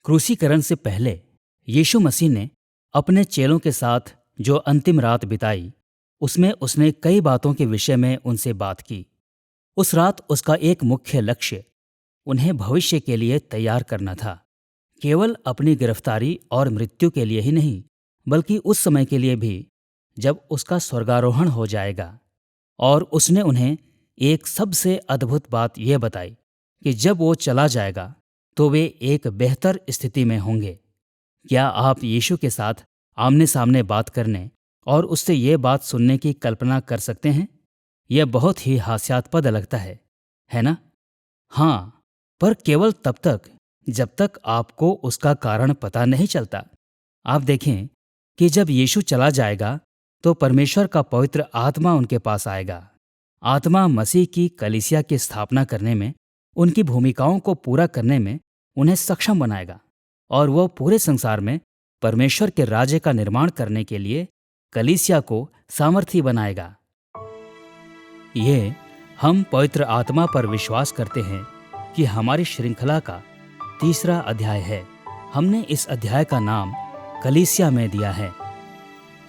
क्रूसीकरण से पहले यीशु मसीह ने अपने चेलों के साथ जो अंतिम रात बिताई, उसमें उसने कई बातों के विषय में उनसे बात की। उस रात उसका एक मुख्य लक्ष्य उन्हें भविष्य के लिए तैयार करना था, केवल अपनी गिरफ्तारी और मृत्यु के लिए ही नहीं, बल्कि उस समय के लिए भी जब उसका स्वर्गारोहण हो जाएगा। और उसने उन्हें एक सबसे अद्भुत बात यह बताई कि जब वो चला जाएगा तो वे एक बेहतर स्थिति में होंगे। क्या आप यीशु के साथ आमने सामने बात करने और उससे ये बात सुनने की कल्पना कर सकते हैं? यह बहुत ही हास्यास्पद लगता है ना? हाँ, पर केवल तब तक जब तक आपको उसका कारण पता नहीं चलता। आप देखें कि जब यीशु चला जाएगा तो परमेश्वर का पवित्र आत्मा उनके पास आएगा। आत्मा मसीह की कलीसिया की स्थापना करने में, उनकी भूमिकाओं को पूरा करने में उन्हें सक्षम बनाएगा और वह पूरे संसार में परमेश्वर के राज्य का निर्माण करने के लिए कलीसिया को सामर्थी बनाएगा। ये हम पवित्र आत्मा पर विश्वास करते हैं कि हमारी श्रृंखला का तीसरा अध्याय है। हमने इस अध्याय का नाम कलीसिया में दिया है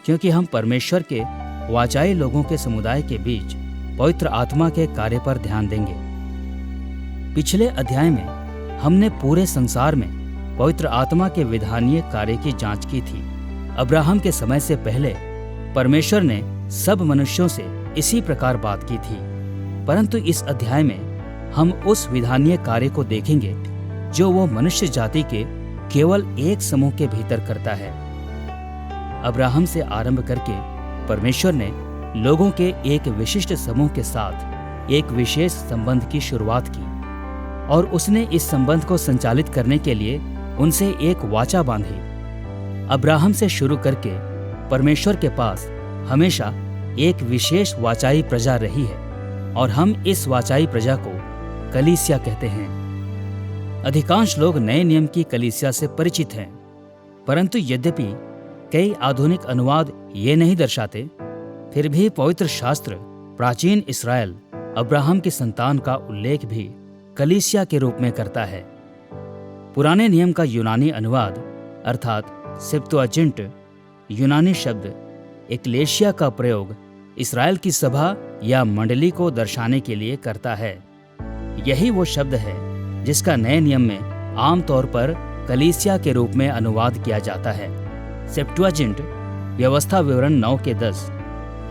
क्योंकि हम परमेश्वर के वाचाई लोगों के समुदाय के बीच पवित्र आत्मा के कार्य पर ध्यान देंगे। पिछले अध्याय में हमने पूरे संसार में पवित्र आत्मा के विधानीय कार्य की जांच की थी। अब्राहम के समय से पहले परमेश्वर ने सब मनुष्यों से इसी प्रकार बात की थी, परंतु इस अध्याय में हम उस विधानीय कार्य को देखेंगे जो वो मनुष्य जाति के केवल एक समूह के भीतर करता है। अब्राहम से आरंभ करके परमेश्वर ने लोगों के एक विशिष्ट समूह के साथ एक विशेष संबंध की शुरुआत की और उसने इस संबंध को संचालित करने के लिए उनसे एक वाचा बांधी। अब्राहम से शुरू करके परमेश्वर के पास हमेशा एक विशेष वाचाई प्रजा रही है और हम इस वाचाई प्रजा को कलीसिया कहते हैं। अधिकांश लोग नए नियम की कलीसिया से परिचित हैं, परंतु यद्यपि कई आधुनिक अनुवाद ये नहीं दर्शाते, फिर भी पवित्र शास्त्र प्राचीन इस्राएल अब्राहम की संतान का उल्लेख भी कलीसिया के रूप में करता है। पुराने नियम का यूनानी अनुवाद अर्थात सेप्तुअजिंट यूनानी शब्द एक्लेशिया का प्रयोग इस्राएल की सभा या मंडली को दर्शाने के लिए करता है। यही वो शब्द है जिसका नए नियम में आमतौर पर कलीसिया के रूप में अनुवाद किया जाता है। सेप्टुअजिंट व्यवस्था विवरण 9 के 10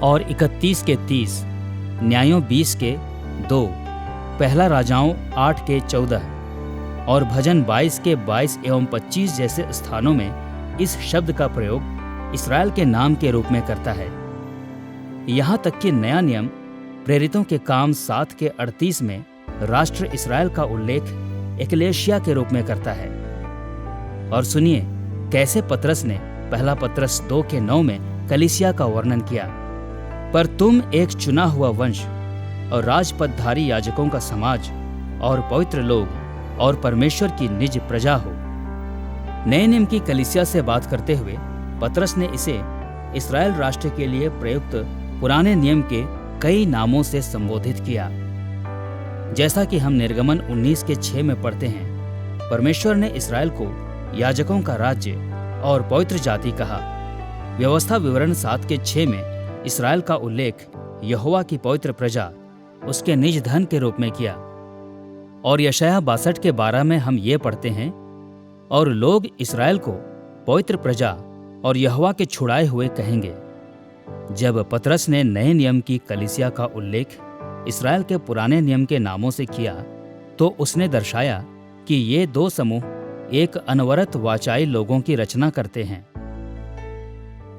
और 31 के 30, न्यायों 20 के 2, पहला राजाओं 8 के 14 और भजन 22 के 22 एवं 25 जैसे स्थानों में इस शब्द का प्रयोग इस्राएल के नाम के रूप में करता है। यहाँ तक कि नया नियम प्रेरितों के काम 7 के 38 में राष्ट्र इस्राएल का उल्लेख एक्लेशिया के रूप में करता है। और सुनिए कैसे पतरस ने पहला पतरस 2 के 9 में कलीसिया का वर्णन किया। पर तुम एक चुना हुआ वंश और राजपदधारी याजकों का समाज और पवित्र लोग और परमेश्वर की निज प्रजा हो। नए नियम की कलीसिया से बात करते हुए पतरस ने इसे इस्राएल राष्ट्र के लिए प्रयुक्त पुराने नियम के कई नामों से संबोधित किया। जैसा कि हम निर्गमन 19 के 6 में पढ़ते हैं, परमेश्वर ने इस्राएल को याजकों का राज्य और पवित्र जाति कहा। व्यवस्था विवरण 7 के 6 में इस्राएल का उल्लेख यहोवा की पवित्र प्रजा, उसके निज धन के रूप में किया। और यशायाह 62 के 12 में हम ये पढ़ते हैं, और लोग इस्राएल को पवित्र प्रजा और यहोवा के छुड़ाए हुए कहेंगे। जब पतरस ने नए नियम की कलीसिया का उल्लेख इस्राएल के पुराने नियम के नामों से किया, तो उसने दर्शाया कि ये दो समूह एक अनवरत वाचाई लोगों की रचना करते हैं।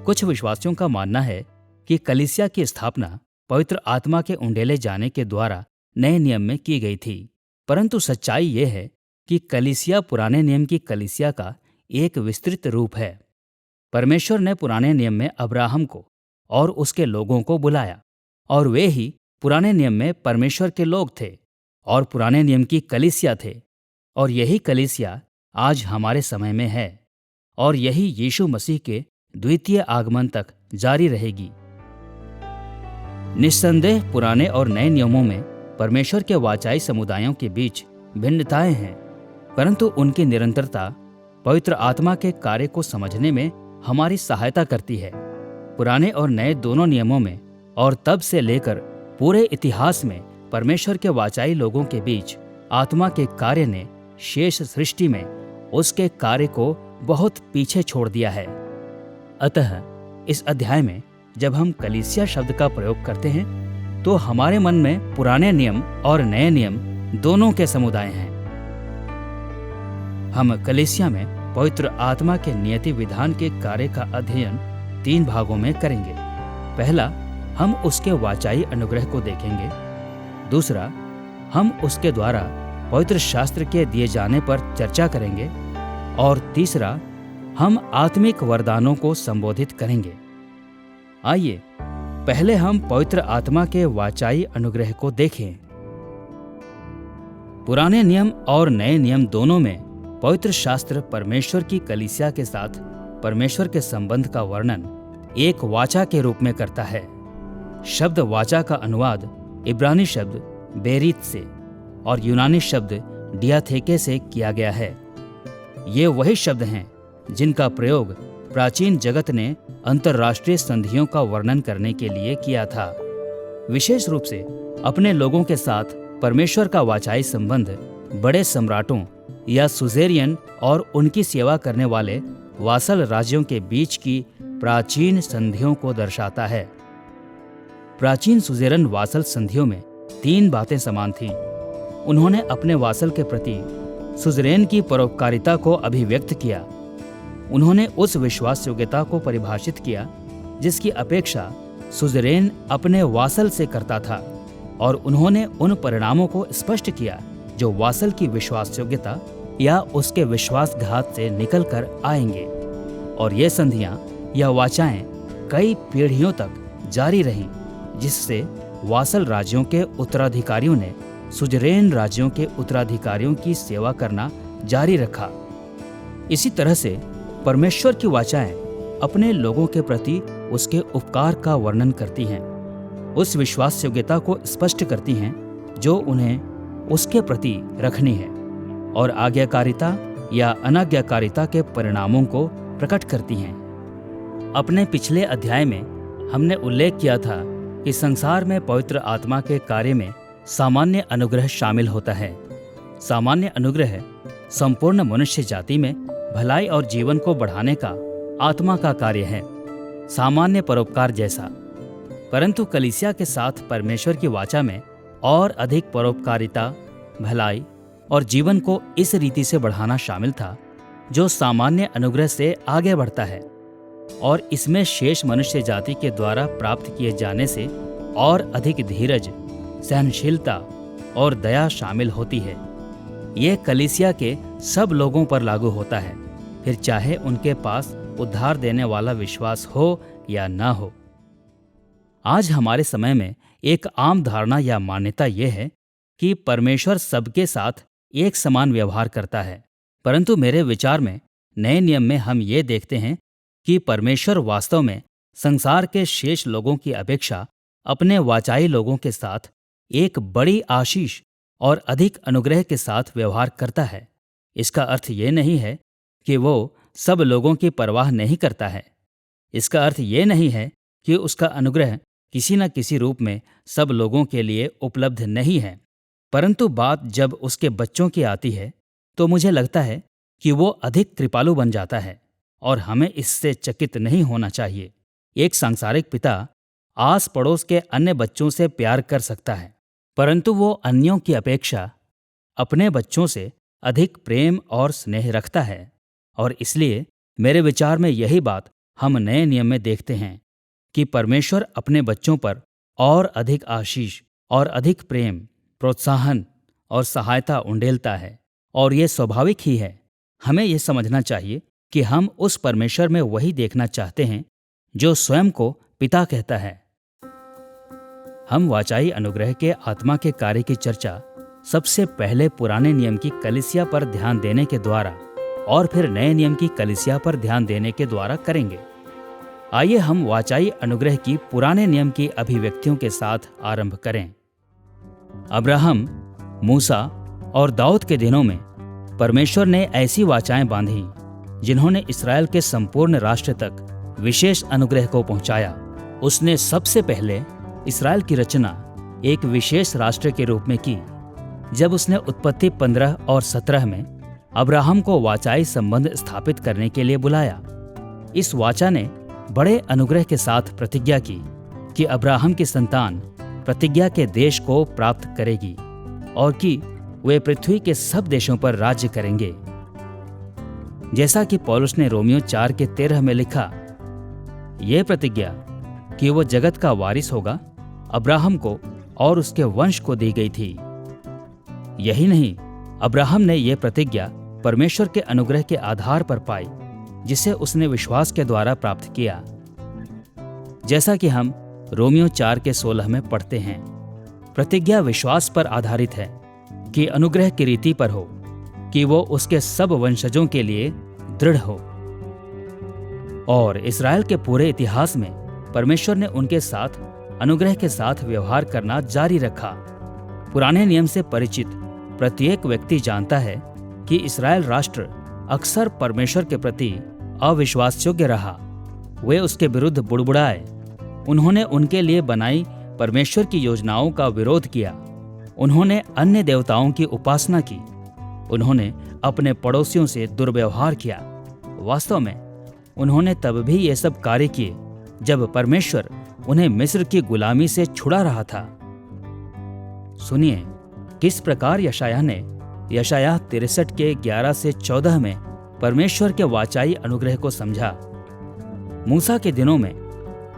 कुछ विश्वासियों का मानना है कि कलीसिया की स्थापना पवित्र आत्मा के उंडेले जाने के द्वारा नए नियम में की गई थी, परंतु सच्चाई ये है कि कलीसिया पुराने नियम की कलीसिया का एक विस्तृत रूप है। परमेश्वर ने पुराने नियम में अब्राहम को और उसके लोगों को बुलाया, और वे ही पुराने नियम में परमेश्वर के लोग थे और पुराने नियम की कलीसिया थे। और यही कलीसिया आज हमारे समय में है, और यही यीशु मसीह के द्वितीय आगमन तक जारी रहेगी। निस्संदेह पुराने और नए नियमों में परमेश्वर के वाचाई समुदायों के बीच भिन्नताएं हैं, परंतु उनकी निरंतरता पवित्र आत्मा के कार्य को समझने में हमारी सहायता करती है। पुराने और नए दोनों नियमों में और तब से लेकर पूरे इतिहास में परमेश्वर के वाचाई लोगों के बीच आत्मा के कार्य ने शेष सृष्टि में उसके कार्य को बहुत पीछे छोड़ दिया है। अतः इस अध्याय में जब हम कलीसिया शब्द का प्रयोग करते हैं तो हमारे मन में पुराने नियम और नए नियम दोनों के समुदाय हैं। हम कलीसिया में पवित्र आत्मा के नियति विधान के कार्य का अध्ययन 3 भागों में करेंगे। पहला, हम उसके वाचाई अनुग्रह को देखेंगे। दूसरा, हम उसके द्वारा पवित्र शास्त्र के दिए जाने पर चर्चा करेंगे। और तीसरा, हम आत्मिक वरदानों को संबोधित करेंगे। आइए पहले हम पवित्र आत्मा के वाचाई अनुग्रह को देखें। पुराने नियम और नए नियम दोनों में पवित्र शास्त्र परमेश्वर की कलीसिया के साथ परमेश्वर के संबंध का वर्णन एक वाचा के रूप में करता है। शब्द वाचा का अनुवाद इब्रानी शब्द बेरीत से और यूनानी शब्द डियाथेके से किया गया है। ये वही शब्द हैं जिनका प्रयोग प्राचीन जगत ने अंतर्राष्ट्रीय संधियों का वर्णन करने के लिए किया था। विशेष रूप से अपने लोगों के साथ परमेश्वर का वाचाई संबंध बड़े सम्राटों या सुजेरियन और उनकी सेवा करने वाले वासल राज्यों के बीच की प्राचीन संधियों को दर्शाता है। प्राचीन सुजेरन वासल संधियों में 3 बातें समान थीं। उन्होंने अपने वासल के प्रति सुजरेन की परोपकारिता को अभिव्यक्त किया। उन्होंने उस विश्वास योग्यता को परिभाषित किया जिसकी अपेक्षा सुजरेन अपने वासल से करता था, और उन्होंने उन परिणामों को स्पष्ट किया जो वासल की विश्वास योग्यता या उसके विश्वासघात से निकल कर आएंगे। और ये संधियां या वाचाएं कई पीढ़ियों तक जारी रहीं, जिससे वासल राज्यों के उत्तराधिकारियों ने सुजरेन राज्यों के उत्तराधिकारियों की सेवा करना जारी रखा। इसी तरह से परमेश्वर की वाचाएं अपने लोगों के प्रति उसके उपकार का वर्णन करती हैं, उस विश्वास योग्यता को स्पष्ट करती हैं जो उन्हें उसके प्रति रखनी है, और आज्ञाकारिता या अनाज्ञाकारिता के परिणामों को प्रकट करती हैं। अपने पिछले अध्याय में हमने उल्लेख किया था कि संसार में पवित्र आत्मा के कार्य में सामान्य अनुग्रह शामिल होता है। सामान्य अनुग्रह संपूर्ण मनुष्य जाति में भलाई और जीवन को बढ़ाने का आत्मा का कार्य है, सामान्य परोपकार जैसा। परंतु कलीसिया के साथ परमेश्वर की वाचा में और अधिक परोपकारिता, भलाई और जीवन को इस रीति से बढ़ाना शामिल था जो सामान्य अनुग्रह से आगे बढ़ता है, और इसमें शेष मनुष्य जाति के द्वारा प्राप्त किए जाने से और अधिक धीरज, सहनशीलता और दया शामिल होती है। ये कलीसिया के सब लोगों पर लागू होता है, फिर चाहे उनके पास उद्धार देने वाला विश्वास हो या ना हो। आज हमारे समय में एक आम धारणा या मान्यता यह है कि परमेश्वर सबके साथ एक समान व्यवहार करता है, परंतु मेरे विचार में नए नियम में हम ये देखते हैं कि परमेश्वर वास्तव में संसार के शेष लोगों की अपेक्षा अपने वाचाई लोगों के साथ एक बड़ी आशीष और अधिक अनुग्रह के साथ व्यवहार करता है। इसका अर्थ ये नहीं है कि वो सब लोगों की परवाह नहीं करता है। इसका अर्थ ये नहीं है कि उसका अनुग्रह किसी न किसी रूप में सब लोगों के लिए उपलब्ध नहीं है। परंतु बात जब उसके बच्चों की आती है तो मुझे लगता है कि वो अधिक कृपालु बन जाता है, और हमें इससे चकित नहीं होना चाहिए। एक सांसारिक पिता आस पड़ोस के अन्य बच्चों से प्यार कर सकता है, परंतु वो अन्यों की अपेक्षा अपने बच्चों से अधिक प्रेम और स्नेह रखता है। और इसलिए मेरे विचार में यही बात हम नए नियम में देखते हैं कि परमेश्वर अपने बच्चों पर और अधिक आशीष और अधिक प्रेम, प्रोत्साहन और सहायता उंडेलता है। और ये स्वाभाविक ही है। हमें यह समझना चाहिए कि हम उस परमेश्वर में वही देखना चाहते हैं जो स्वयं को पिता कहता है। हम वाचाई अनुग्रह के आत्मा के कार्य की चर्चा सबसे पहले पुराने नियम की कलीसिया पर ध्यान देने के द्वारा और फिर नए नियम की कलीसिया पर ध्यान देने के द्वारा करेंगे। आइए हम वाचाई अनुग्रह की पुराने नियम की अभिव्यक्तियों के साथ आरंभ करें। अब्राहम, मूसा और दाऊद के दिनों में परमेश्वर ने ऐसी वाचाएं बांधी जिन्होंने इस्राएल के संपूर्ण राष्ट्र तक विशेष अनुग्रह को पहुंचाया। उसने सबसे पहले इस्राएल की रचना एक विशेष राष्ट्र के रूप में की जब उसने उत्पत्ति 15 और 17 में अब्राहम को वाचाई संबंध स्थापित करने के लिए बुलाया। इस वाचा ने बड़े अनुग्रह के साथ प्रतिज्ञा की कि अब्राहम की संतान प्रतिज्ञा के देश को प्राप्त करेगी और कि वे पृथ्वी के सब देशों पर राज्य करेंगे। जैसा कि पौलुस ने रोमियो 4:13 में लिखा, यह प्रतिज्ञा कि वो जगत का वारिस होगा अब्राहम को और उसके वंश को दी गई थी। यही नहीं, अब्राहम ने यह प्रतिज्ञा परमेश्वर के अनुग्रह के आधार पर पाई जिसे उसने विश्वास के द्वारा प्राप्त किया। जैसा कि हम रोमियो 4:16 में पढ़ते हैं, प्रतिज्ञा विश्वास पर आधारित है कि अनुग्रह की रीति पर हो कि वो उसके सब वंशजों के लिए दृढ़ हो। और इस्राएल के पूरे इतिहास में परमेश्वर ने उनके साथ अनुग्रह के साथ व्यवहार करना जारी रखा। पुराने नियम से परिचित प्रत्येक व्यक्ति जानता है कि इस्राएल राष्ट्र अक्सर परमेश्वर के प्रति अविश्वासयोग्य रहा। वे उसके विरुद्ध बुड़बुड़ाए। उन्होंने उनके लिए बनाई परमेश्वर की योजनाओं का विरोध किया। उन्होंने अन्य देवताओं की उपासना की। उन्होंने अपने पड़ोसियों से दुर्व्यवहार किया। वास्तव में उन्होंने तब भी ये सब कार्य किए जब परमेश्वर उन्हें मिस्र की गुलामी से छुड़ा रहा था। सुनिए किस प्रकार यशायाह ने यशायाह 63:11-14 में परमेश्वर के वाचाई अनुग्रह को समझा। मूसा के दिनों में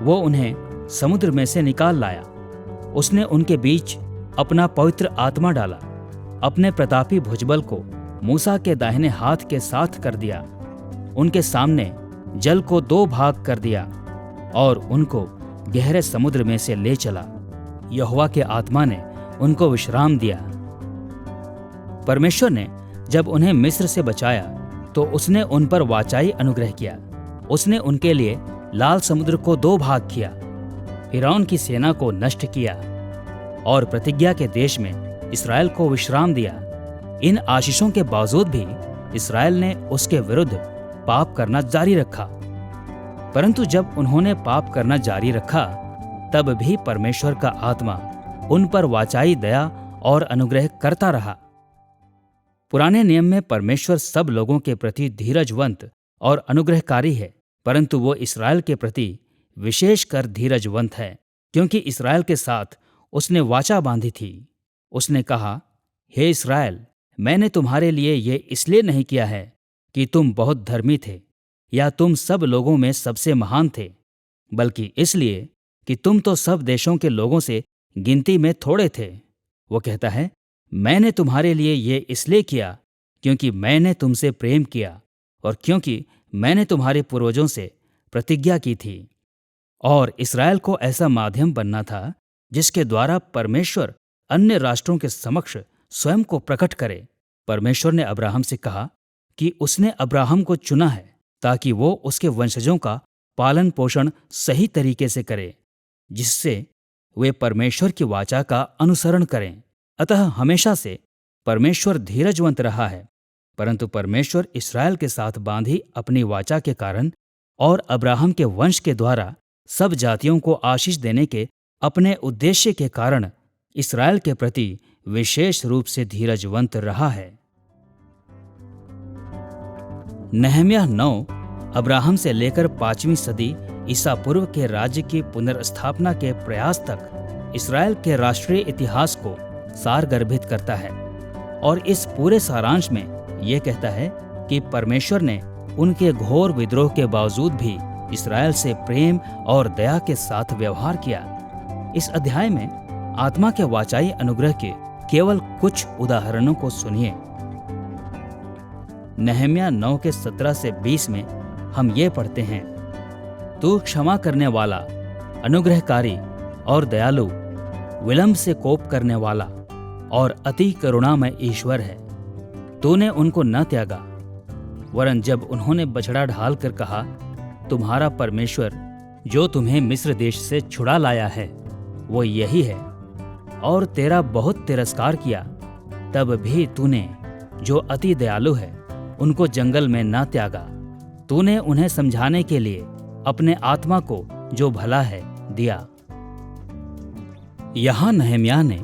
वो उन्हें समुद्र में से निकाल लाया। उसने उनके बीच अपना पवित्र आत्मा डाला। अपने प्रतापी भुजबल को मूसा के दाहिने हाथ के साथ कर दिया। उनके सामने जल को 2 भाग कर दिया और उनको गहरे समुद्र में से ले चला। यहोवा के आत्मा ने उनको विश्राम दिया। परमेश्वर ने जब उन्हें मिस्र से बचाया तो उसने उन पर वाचाई अनुग्रह किया। उसने उनके लिए लाल समुद्र को 2 भाग किया, फिरौन की सेना को नष्ट किया और प्रतिज्ञा के देश में इस्राएल को विश्राम दिया। इन आशीषों के बावजूद भी इस्राएल ने उसके विरुद्ध पाप करना जारी रखा। परंतु जब उन्होंने पाप करना जारी रखा तब भी परमेश्वर का आत्मा उन पर वाचाई दया और अनुग्रह करता रहा। पुराने नियम में परमेश्वर सब लोगों के प्रति धीरजवंत और अनुग्रहकारी है, परंतु वो इस्राएल के प्रति विशेषकर धीरजवंत है, क्योंकि इस्राएल के साथ उसने वाचा बांधी थी। उसने कहा, हे इस्राएल, मैंने तुम्हारे लिए ये इसलिए नहीं किया है कि तुम बहुत धर्मी थे या तुम सब लोगों में सबसे महान थे, बल्कि इसलिए कि तुम तो सब देशों के लोगों से गिनती में थोड़े थे। वो कहता है, मैंने तुम्हारे लिए ये इसलिए किया क्योंकि मैंने तुमसे प्रेम किया और क्योंकि मैंने तुम्हारे पूर्वजों से प्रतिज्ञा की थी। और इस्राएल को ऐसा माध्यम बनना था जिसके द्वारा परमेश्वर अन्य राष्ट्रों के समक्ष स्वयं को प्रकट करे। परमेश्वर ने अब्राहम से कहा कि उसने अब्राहम को चुना है ताकि वो उसके वंशजों का पालन पोषण सही तरीके से करे, जिससे वे परमेश्वर की वाचा का अनुसरण करें। अतः हमेशा से परमेश्वर धीरजवंत रहा है, परंतु परमेश्वर इस्राएल के साथ बांधी अपनी वाचा के कारण और अब्राहम के वंश के द्वारा सब जातियों को आशीष देने के अपने उद्देश्य के कारण इस्राएल के प्रति विशेष रूप से धीरजवंत रहा है। नहम्याह 9 अब्राहम से लेकर 5वीं सदी ईसा पूर्व के राज्य की पुनर्स्थापना के प्रयास तक इस्राएल के राष्ट्रीय इतिहास को सारगर्भित करता है और इस पूरे सारांश में यह कहता है कि परमेश्वर ने उनके घोर विद्रोह के बावजूद भी इस्राएल से प्रेम और दया के साथ व्यवहार किया। इस अध्याय में आत्मा के वाचाई अनुग्रह के केवल कुछ उदाहरणों को सुनिए। नहम्याह 9 के 17 से 20 में हम ये पढ़ते हैं, तू क्षमा करने वाला, अनुग्रहकारी और दयालु, विलंब से कोप करने वाला और अति करुणामय ईश्वर है। तूने उनको न त्यागा, वरन जब उन्होंने बछड़ा ढाल कर कहा, तुम्हारा परमेश्वर जो तुम्हें मिस्र देश से छुड़ा लाया है वो यही है, और तेरा बहुत तिरस्कार किया, तब भी तूने जो अति दयालु है उनको जंगल में न त्यागा तूने उन्हें समझाने के लिए अपने आत्मा को जो भला है दिया। यहाँ नहम्याह ने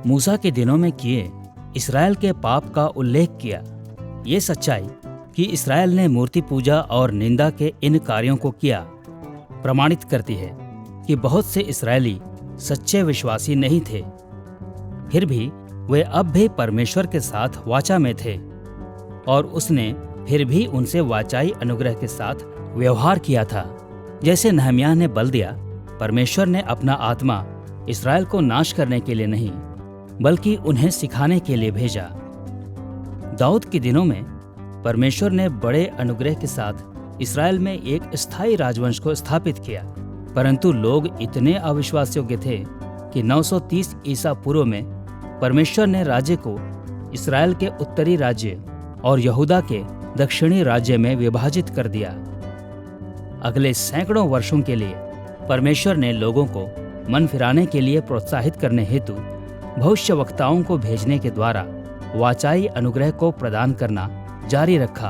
मूसा के दिनों में किए इस्राएल के पाप का उल्लेख किया। ये सच्चाई कि इस्राएल ने मूर्ति पूजा और निंदा के इन कार्यों को किया प्रमाणित करती है कि बहुत से इस्राएली सच्चे विश्वासी नहीं थे, फिर भी वे अब भी परमेश्वर के साथ वाचा में थे और उसने फिर भी उनसे वाचाई अनुग्रह के साथ व्यवहार किया था। जैसे नहम्याह ने बल दिया, परमेश्वर ने अपना आत्मा इस्राएल को नाश करने के लिए नहीं बल्कि उन्हें सिखाने के लिए भेजा। दाऊद के दिनों में परमेश्वर ने बड़े अनुग्रह के साथ इस्राएल में एक स्थायी राजवंश को स्थापित किया, परंतु लोग इतने अविश्वास योग्य थे कि 930 ईसा पूर्व में परमेश्वर ने राज्य को इस्राएल के उत्तरी राज्य और यहूदा के दक्षिणी राज्य में विभाजित कर दिया। अगले सैकड़ों वर्षों के लिए परमेश्वर ने लोगों को मन फिराने के लिए प्रोत्साहित करने हेतु भविष्यवक्ताओं को भेजने के द्वारा वाचाई अनुग्रह को प्रदान करना जारी रखा,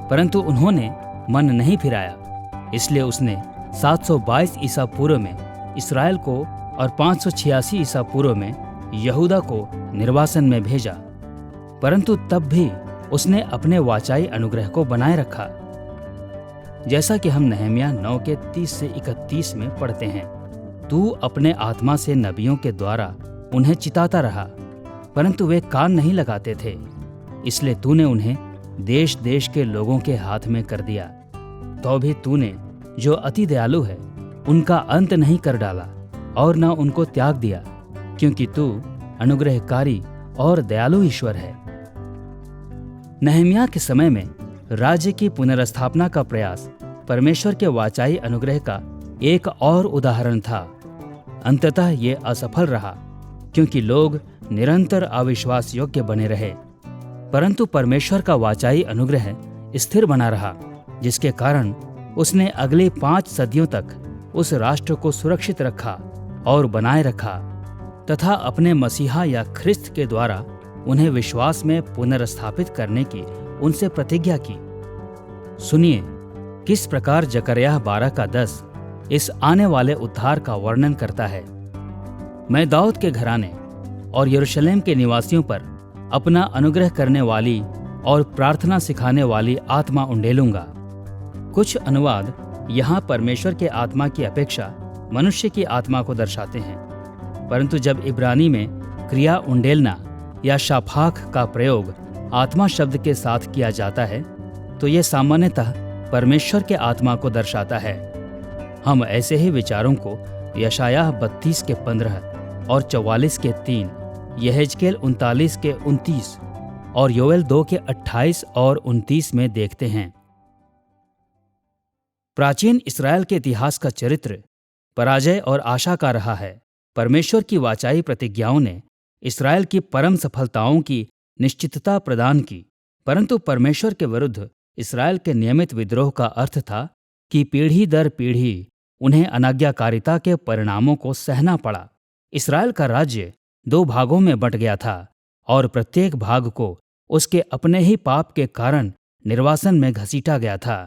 परंतु उन्होंने मन नहीं फिराया। इसलिए उसने 722 ईसा पूर्व में इस्राएल को और 586 ईसा पूर्व में यहूदा को निर्वासन में भेजा, परंतु तब भी उसने अपने वाचाई अनुग्रह को बनाए रखा। जैसा कि हम नहम्याह 9 के 30 से 31 में पढ़ते हैं, तू अपने आत्मा से नबियों के द्वारा उन्हें चिताता रहा, परंतु वे कान नहीं लगाते थे, इसलिए तूने उन्हें देश देश के लोगों के हाथ में कर दिया। तो भी तूने जो अति दयालु है उनका अंत नहीं कर डाला और न उनको त्याग दिया, क्योंकि तू अनुग्रहकारी और दयालु ईश्वर है। नहम्याह के समय में राज्य की पुनर्स्थापना का प्रयास परमेश्वर के वाचाई अनुग्रह का एक और उदाहरण था। अंततः ये असफल रहा, क्योंकि लोग निरंतर अविश्वास योग्य बने रहे, परंतु परमेश्वर का वाचाई अनुग्रह स्थिर बना रहा, जिसके कारण उसने अगली 5 सदियों तक उस राष्ट्र को सुरक्षित रखा और बनाए रखा तथा अपने मसीहा या ख्रिस्त के द्वारा उन्हें विश्वास में पुनर्स्थापित करने की उनसे प्रतिज्ञा की। सुनिए किस प्रकार जकरयाह 12 का 10 इस आने वाले उद्धार का वर्णन करता है। मैं दाऊद के घराने और यरूशलेम के निवासियों पर अपना अनुग्रह करने वाली और प्रार्थना सिखाने वाली आत्मा उंडेलूंगा। कुछ अनुवाद यहाँ परमेश्वर के आत्मा की अपेक्षा मनुष्य की आत्मा को दर्शाते हैं, परंतु जब इब्रानी में क्रिया उंडेलना या शाफाख का प्रयोग आत्मा शब्द के साथ किया जाता है तो यह सामान्यतः परमेश्वर के आत्मा को दर्शाता है। हम ऐसे ही विचारों को यशायाह 32 के 15 और 44 के 3, यहेजकेल 39 के 29 और योएल 2 के 28 और 29 में देखते हैं। प्राचीन इस्राएल के इतिहास का चरित्र पराजय और आशा का रहा है। परमेश्वर की वाचाई प्रतिज्ञाओं ने इस्राएल की परम सफलताओं की निश्चितता प्रदान की, परंतु परमेश्वर के विरुद्ध इस्राएल के नियमित विद्रोह का अर्थ था कि पीढ़ी दर पीढ़ी उन्हें अनाज्ञाकारिता के परिणामों को सहना पड़ा। इस्राएल का राज्य 2 भागों में बंट गया था और प्रत्येक भाग को उसके अपने ही पाप के कारण निर्वासन में घसीटा गया था।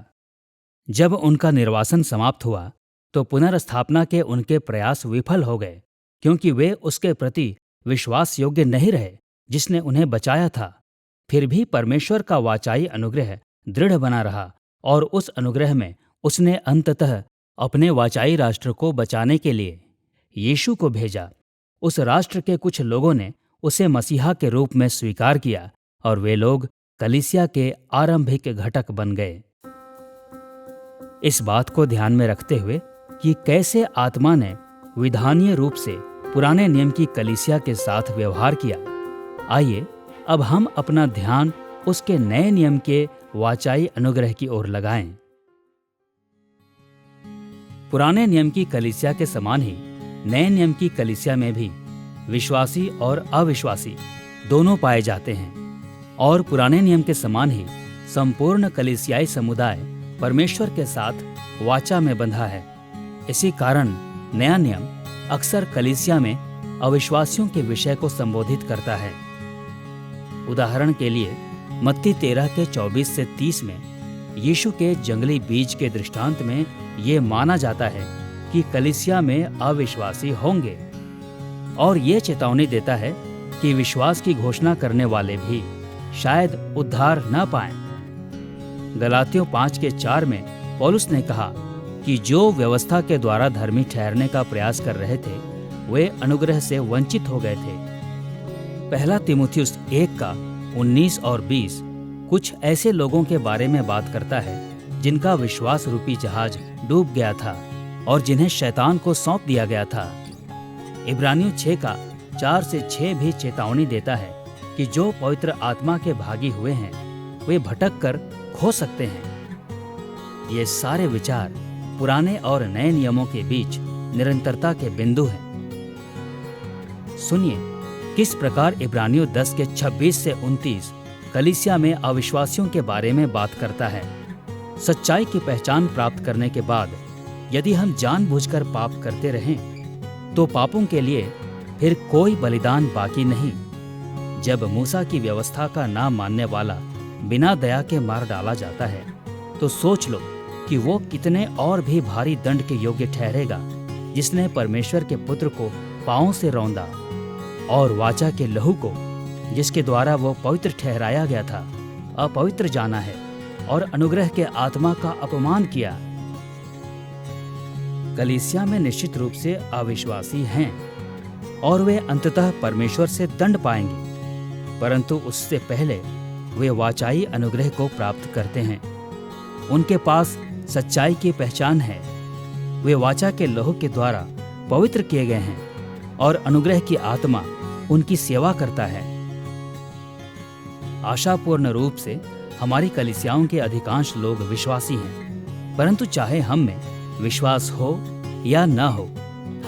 जब उनका निर्वासन समाप्त हुआ तो पुनर्स्थापना के उनके प्रयास विफल हो गए, क्योंकि वे उसके प्रति विश्वास योग्य नहीं रहे जिसने उन्हें बचाया था। फिर भी परमेश्वर का वाचाई अनुग्रह दृढ़ बना रहा और उस अनुग्रह में उसने अंततः अपने वाचाई राष्ट्र को बचाने के लिए यीशु को भेजा। उस राष्ट्र के कुछ लोगों ने उसे मसीहा के रूप में स्वीकार किया और वे लोग कलीसिया के आरंभिक घटक बन गए। इस बात को ध्यान में रखते हुए कि कैसे आत्मा ने विधानीय रूप से पुराने नियम की कलीसिया के साथ व्यवहार किया, आइए अब हम अपना ध्यान उसके नए नियम के वाचाई अनुग्रह की ओर लगाएं। पुराने नियम की कलीसिया के समान ही नए नियम की कलीसिया में भी विश्वासी और अविश्वासी दोनों पाए जाते हैं, और पुराने नियम के समान ही संपूर्ण कलीसियाई समुदाय परमेश्वर के साथ वाचा में बंधा है। इसी कारण नया नियम अक्सर कलीसिया में अविश्वासियों के विषय को संबोधित करता है। उदाहरण के लिए मत्ती 13 के 24 से 30 में यीशु के जंगली बीज के दृष्टांत में ये माना जाता है कि कलीसिया में अविश्वासी होंगे, और ये चेतावनी देता है कि विश्वास की घोषणा करने वाले भी शायद उद्धार न पाएं। गलातियों 5:4 में पौलुस ने कहा कि जो व्यवस्था के द्वारा धर्मी ठहरने का प्रयास कर रहे थे वे अनुग्रह से वंचित हो गए थे। पहला तीमुथियुस 1:19 और 20 कुछ ऐसे लोगों के बारे में बात करता है जिनका विश्वास रूपी जहाज डूब गया था और जिन्हें शैतान को सौंप दिया गया था। इब्रानियों 6:4-6 भी चेतावनी देता है कि जो पवित्र आत्मा के भागी हुए हैं वे भटक कर खो सकते हैं। ये सारे विचार पुराने और नए नियमों के बीच निरंतरता के बिंदु हैं। सुनिए किस प्रकार इब्रानियों 10:26-29 कलीसिया में अविश्वासियों के बारे में बात करता है। सच्चाई की पहचान प्राप्त करने के बाद यदि हम जानबूझकर पाप करते रहें तो पापों के लिए फिर कोई बलिदान बाकी नहीं। जब मूसा की व्यवस्था का ना मानने वाला बिना दया के मार डाला जाता है तो सोच लो कि वो कितने और भी भारी दंड के योग्य ठहरेगा जिसने परमेश्वर के पुत्र को पांवों से रौंदा और वाचा के लहू को जिसके द्वारा वो पवित्र ठहराया गया था अपवित्र जाना है और अनुग्रह के आत्मा का अपमान किया। कलीसिया में निश्चित रूप से अविश्वासी हैं और वे अंततः परमेश्वर से दंड पाएंगे, परंतु उससे पहले वे वाचाई अनुग्रह को प्राप्त करते हैं। उनके पास सच्चाई की पहचान है, वे वाचा के लहू के द्वारा पवित्र किए गए हैं और अनुग्रह की आत्मा उनकी सेवा करता है। आशापूर्ण रूप से हमारी कलीसियाओं के अधिकांश लोग विश्वासी हैं, परंतु चाहे हम में विश्वास हो या न हो,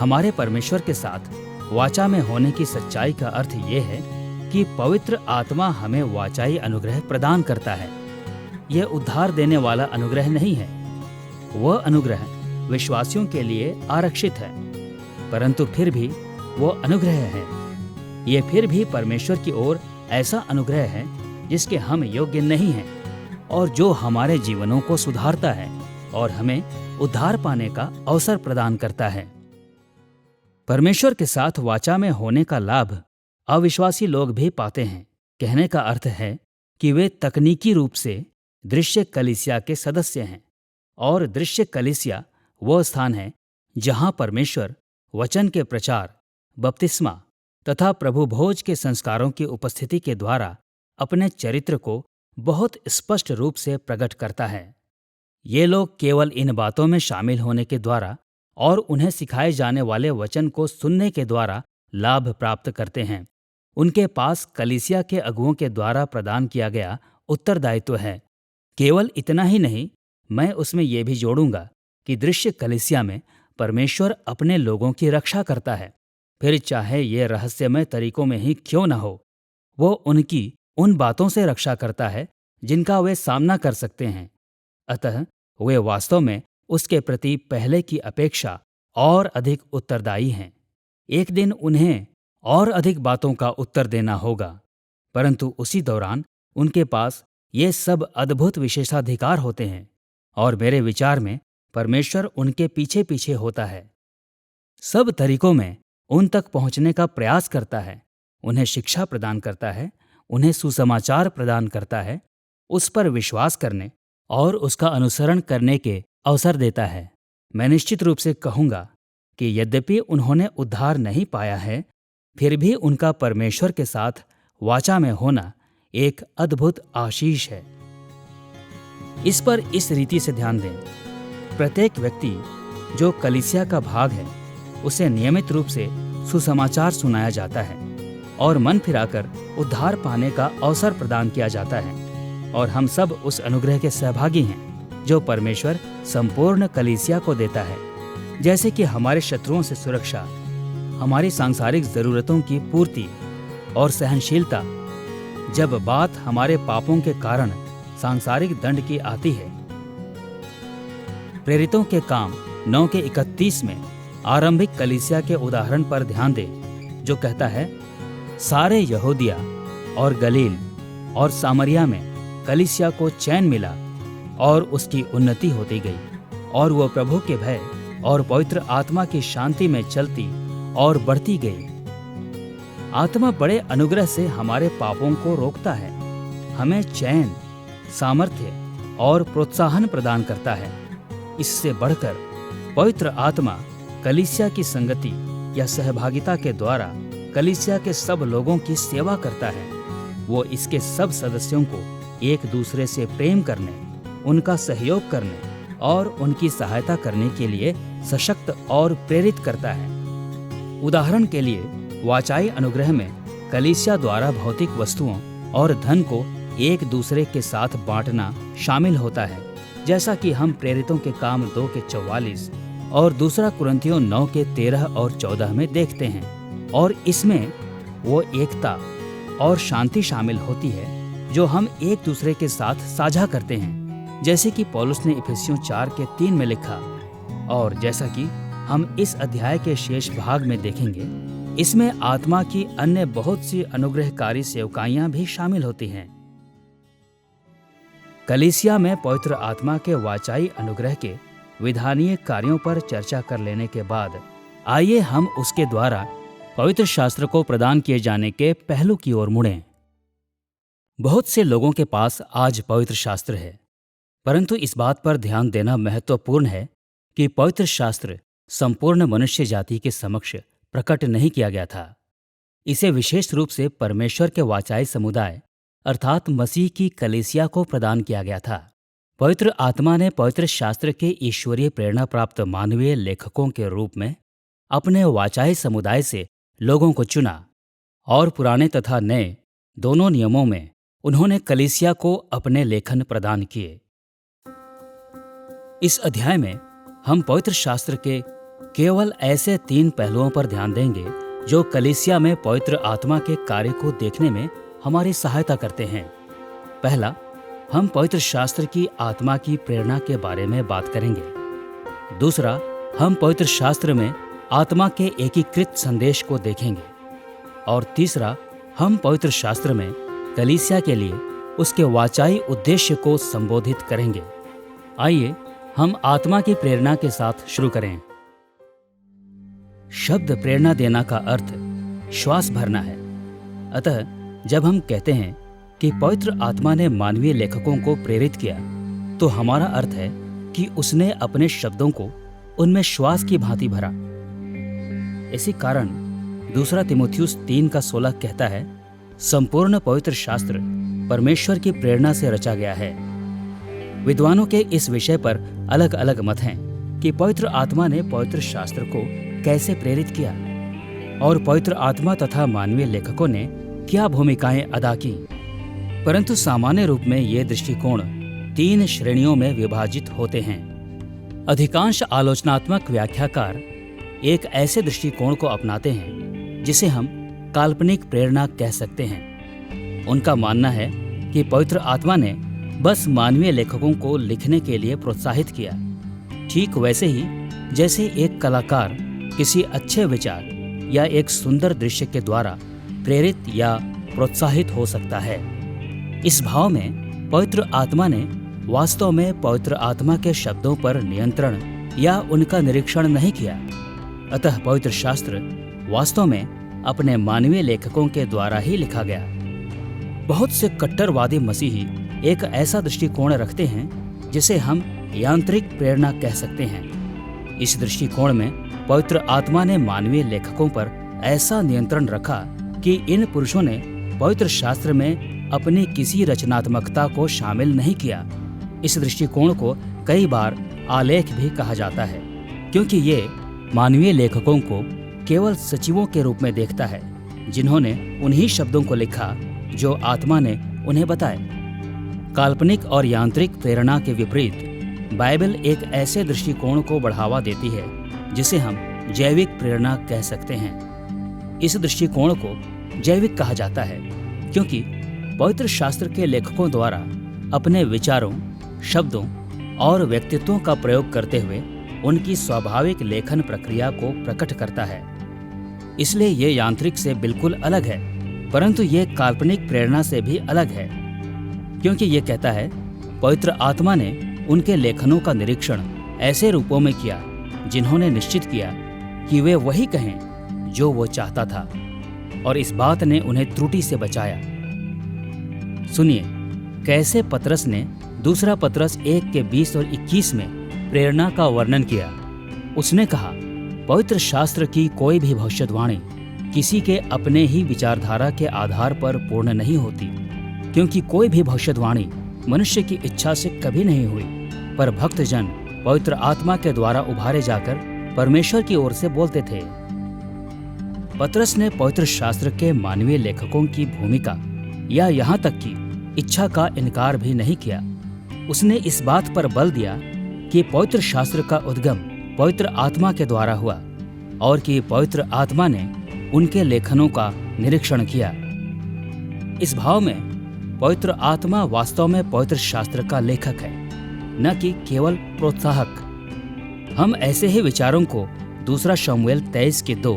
हमारे परमेश्वर के साथ वाचा में होने की सच्चाई का अर्थ ये है कि पवित्र आत्मा हमें वाचाई अनुग्रह प्रदान करता है। यह उद्धार देने वाला अनुग्रह नहीं है, वह अनुग्रह विश्वासियों के लिए आरक्षित है, परंतु फिर भी वो अनुग्रह है। ये फिर भी परमेश्वर की ओर ऐसा अनुग्रह है जिसके हम योग्य नहीं हैं और जो हमारे जीवनों को सुधारता है और हमें उद्धार पाने का अवसर प्रदान करता है। परमेश्वर के साथ वाचा में होने का लाभ अविश्वासी लोग भी पाते हैं। कहने का अर्थ है कि वे तकनीकी रूप से दृश्य कलीसिया के सदस्य हैं और दृश्य कलीसिया वह स्थान है जहां परमेश्वर वचन के प्रचार, बपतिस्मा तथा प्रभु भोज के संस्कारों की उपस्थिति के द्वारा अपने चरित्र को बहुत स्पष्ट रूप से प्रकट करता है। ये लोग केवल इन बातों में शामिल होने के द्वारा और उन्हें सिखाए जाने वाले वचन को सुनने के द्वारा लाभ प्राप्त करते हैं। उनके पास कलीसिया के अगुओं के द्वारा प्रदान किया गया उत्तरदायित्व है। केवल इतना ही नहीं, मैं उसमें यह भी जोड़ूंगा कि दृश्य कलीसिया में परमेश्वर अपने लोगों की रक्षा करता है, फिर चाहे ये रहस्यमय तरीकों में ही क्यों न हो। वो उनकी उन बातों से रक्षा करता है जिनका वे सामना कर सकते हैं। अतः वे वास्तव में उसके प्रति पहले की अपेक्षा और अधिक उत्तरदायी हैं। एक दिन उन्हें और अधिक बातों का उत्तर देना होगा, परंतु उसी दौरान उनके पास ये सब अद्भुत विशेषाधिकार होते हैं और मेरे विचार में परमेश्वर उनके पीछे पीछे होता है, सब तरीकों में उन तक पहुंचने का प्रयास करता है, उन्हें शिक्षा प्रदान करता है, उन्हें सुसमाचार प्रदान करता है, उस पर विश्वास करने और उसका अनुसरण करने के अवसर देता है। मैं निश्चित रूप से कहूँगा कि यद्यपि उन्होंने उद्धार नहीं पाया है, फिर भी उनका परमेश्वर के साथ वाचा में होना एक अद्भुत आशीष है। इस पर इस रीति से ध्यान दें, प्रत्येक व्यक्ति जो कलीसिया का भाग है उसे नियमित रूप से सुसमाचार सुनाया जाता है और मन फिराकर उद्धार पाने का अवसर प्रदान किया जाता है, और हम सब उस अनुग्रह के सहभागी हैं जो परमेश्वर संपूर्ण कलीसिया को देता है, जैसे कि हमारे शत्रुओं से सुरक्षा, हमारी सांसारिक जरूरतों की पूर्ति और सहनशीलता जब बात हमारे पापों के कारण सांसारिक दंड की आती है। प्रेरितों के काम 9:31 में आरंभिक कलीसिया के उदाहरण पर ध्यान दें, जो कहता है, सारे यहूदिया और गलील और सामरिया में कलीसिया को चैन मिला और उसकी उन्नति होती गई, और वह प्रभु के भय और पवित्र आत्मा की शांति में चलती और बढ़ती गई। आत्मा बड़े अनुग्रह से हमारे पापों को रोकता है, हमें चैन, सामर्थ्य और प्रोत्साहन प्रदान करता है। इससे बढ़कर पवित्र आत्मा कलीसिया की संगति या सहभागिता के द्वारा कलीसिया के सब लोगों की सेवा करता है। वो इसके सब सदस्यों को एक दूसरे से प्रेम करने, उनका सहयोग करने और उनकी सहायता करने के लिए सशक्त और प्रेरित करता है। उदाहरण के लिए वाचाई अनुग्रह में कलीसिया द्वारा भौतिक वस्तुओं और धन को एक दूसरे के साथ बांटना शामिल होता है, जैसा कि हम प्रेरितों के काम 2:44 और दूसरा कुरिन्थियों 9:13 और 14 में देखते हैं। और इसमें वो एकता और शांति शामिल होती है जो हम एक दूसरे के साथ साझा करते हैं, जैसे कि पौलुस ने इफिसियों 4:3 में लिखा। और जैसा कि हम इस अध्याय के शेष भाग में देखेंगे, इसमें आत्मा की अन्य बहुत सी अनुग्रहकारी सेवकाइयां भी शामिल होती हैं। कलीसिया में पवित्र आत्मा के वाचाई अनुग्रह के विधानीय कार्यों पर चर्चा कर लेने के बाद आइए हम उसके द्वारा पवित्र शास्त्र को प्रदान किए जाने के पहलू की ओर मुड़ें। बहुत से लोगों के पास आज पवित्र शास्त्र है, परंतु इस बात पर ध्यान देना महत्वपूर्ण है कि पवित्र शास्त्र संपूर्ण मनुष्य जाति के समक्ष प्रकट नहीं किया गया था। इसे विशेष रूप से परमेश्वर के वाचाई समुदाय अर्थात मसीह की कलीसिया को प्रदान किया गया था। पवित्र आत्मा ने पवित्र शास्त्र के ईश्वरीय प्रेरणा प्राप्त मानवीय लेखकों के रूप में अपने वाचाई समुदाय से लोगों को चुना, और पुराने तथा नए दोनों नियमों में उन्होंने कलीसिया को अपने लेखन प्रदान किए। इस अध्याय में हम पवित्र शास्त्र के केवल ऐसे 3 पहलुओं पर ध्यान देंगे जो कलीसिया में पवित्र आत्मा के कार्य को देखने में हमारी सहायता करते हैं। पहला, हम पवित्र शास्त्र की आत्मा की प्रेरणा के बारे में बात करेंगे। दूसरा, हम पवित्र शास्त्र में आत्मा के एकीकृत संदेश को देखेंगे। और तीसरा, हम पवित्र शास्त्र में कलीसिया के लिए उसके वाचाई उद्देश्य को संबोधित करेंगे। आइए हम आत्मा की प्रेरणा के साथ शुरू करें। शब्द प्रेरणा देना का अर्थ श्वास भरना है। अतः जब हम कहते हैं कि पवित्र आत्मा ने मानवीय लेखकों को प्रेरित किया, तो हमारा अर्थ है कि उसने अपने शब्दों को उनमें श्वास की भांति भरा। इसी कारण दूसरा तीमुथियुस 3:16 कहता है, संपूर्ण पवित्र शास्त्र परमेश्वर की प्रेरणा से रचा गया है। विद्वानों के इस विषय पर अलग अलग मत हैं कि पवित्र आत्मा ने पवित्र शास्त्र को कैसे प्रेरित किया और पवित्र आत्मा तथा मानवीय लेखकों ने क्या भूमिकाएं अदा की। परंतु सामान्य रूप में ये दृष्टिकोण 3 श्रेणियों में विभाजित होते हैं। अधिकांश आलोचनात्मक व्याख्याकार एक ऐसे दृष्टिकोण को अपनाते हैं जिसे हम काल्पनिक प्रेरणा कह सकते हैं। उनका मानना है कि पवित्र आत्मा ने बस मानवीय लेखकों को लिखने के लिए प्रोत्साहित किया, ठीक वैसे ही जैसे एक कलाकार किसी अच्छे विचार या एक सुंदर दृश्य के द्वारा प्रेरित या प्रोत्साहित हो सकता है। इस भाव में पवित्र आत्मा ने वास्तव में पवित्र आत्मा के शब्दों पर नियंत्रण या उनका निरीक्षण नहीं किया। अतः पवित्र शास्त्र वास्तव में अपने मानवीय लेखकों के द्वारा ही लिखा गया। बहुत से कट्टरवादी मसीही एक ऐसा दृष्टिकोण रखते हैं जिसे हम यांत्रिक प्रेरणा कह सकते हैं। इस दृष्टिकोण में पवित्र आत्मा ने मानवीय लेखकों पर ऐसा नियंत्रण रखा कि इन पुरुषों ने पवित्र शास्त्र में अपनी किसी रचनात्मकता को शामिल नहीं किया। इस दृष्टिकोण को कई बार आलेख भी कहा जाता है, क्योंकि ये मानवीय लेखकों को केवल सचिवों के रूप में देखता है जिन्होंने उन्हीं शब्दों को लिखा जो आत्मा ने उन्हें बताए। काल्पनिक और यांत्रिक प्रेरणा के विपरीत बाइबल एक ऐसे दृष्टिकोण को बढ़ावा देती है जिसे हम जैविक प्रेरणा कह सकते हैं। इस दृष्टिकोण को जैविक कहा जाता है क्योंकि पवित्र शास्त्र के लेखकों द्वारा अपने विचारों, शब्दों और व्यक्तित्वों का प्रयोग करते हुए उनकी स्वाभाविक लेखन प्रक्रिया को प्रकट करता है। इसलिए ये यांत्रिक से बिल्कुल अलग है, परंतु ये काल्पनिक प्रेरणा से भी अलग है, क्योंकि ये कहता है पवित्र आत्मा ने उनके लेखनों का निरीक्षण ऐसे रूपों में किया जिन्होंने निश्चित किया कि वे वही कहें जो वो चाहता था, और इस बात ने उन्हें त्रुटि से बचाया। सुनिए कैसे पतरस ने दूसरा पतरस 1:20 और 21 में प्रेरणा का वर्णन किया। उसने कहा, पवित्र शास्त्र की कोई भी भविष्यवाणी किसी के अपने ही विचारधारा के आधार पर पूर्ण नहीं होती, क्योंकि कोई भी भविष्यवाणी मनुष्य की इच्छा से कभी नहीं हुई, पर भक्तजन पवित्र आत्मा के द्वारा उभारे जाकर परमेश्वर की ओर से बोलते थे। पतरस ने पवित्र शास्त्र के मानवीय लेखकों की भूमिका या यहाँ तक कि इच्छा का इनकार भी नहीं किया। उसने इस बात पर बल दिया कि पवित्र शास्त्र का उद्गम पवित्र आत्मा के द्वारा हुआ और कि पवित्र आत्मा ने उनके लेखनों का निरीक्षण किया। इस भाव में पवित्र आत्मा वास्तव में पवित्र शास्त्र का लेखक है, न कि केवल प्रोत्साहक। हम ऐसे ही विचारों को दूसरा शमूएल 23:2,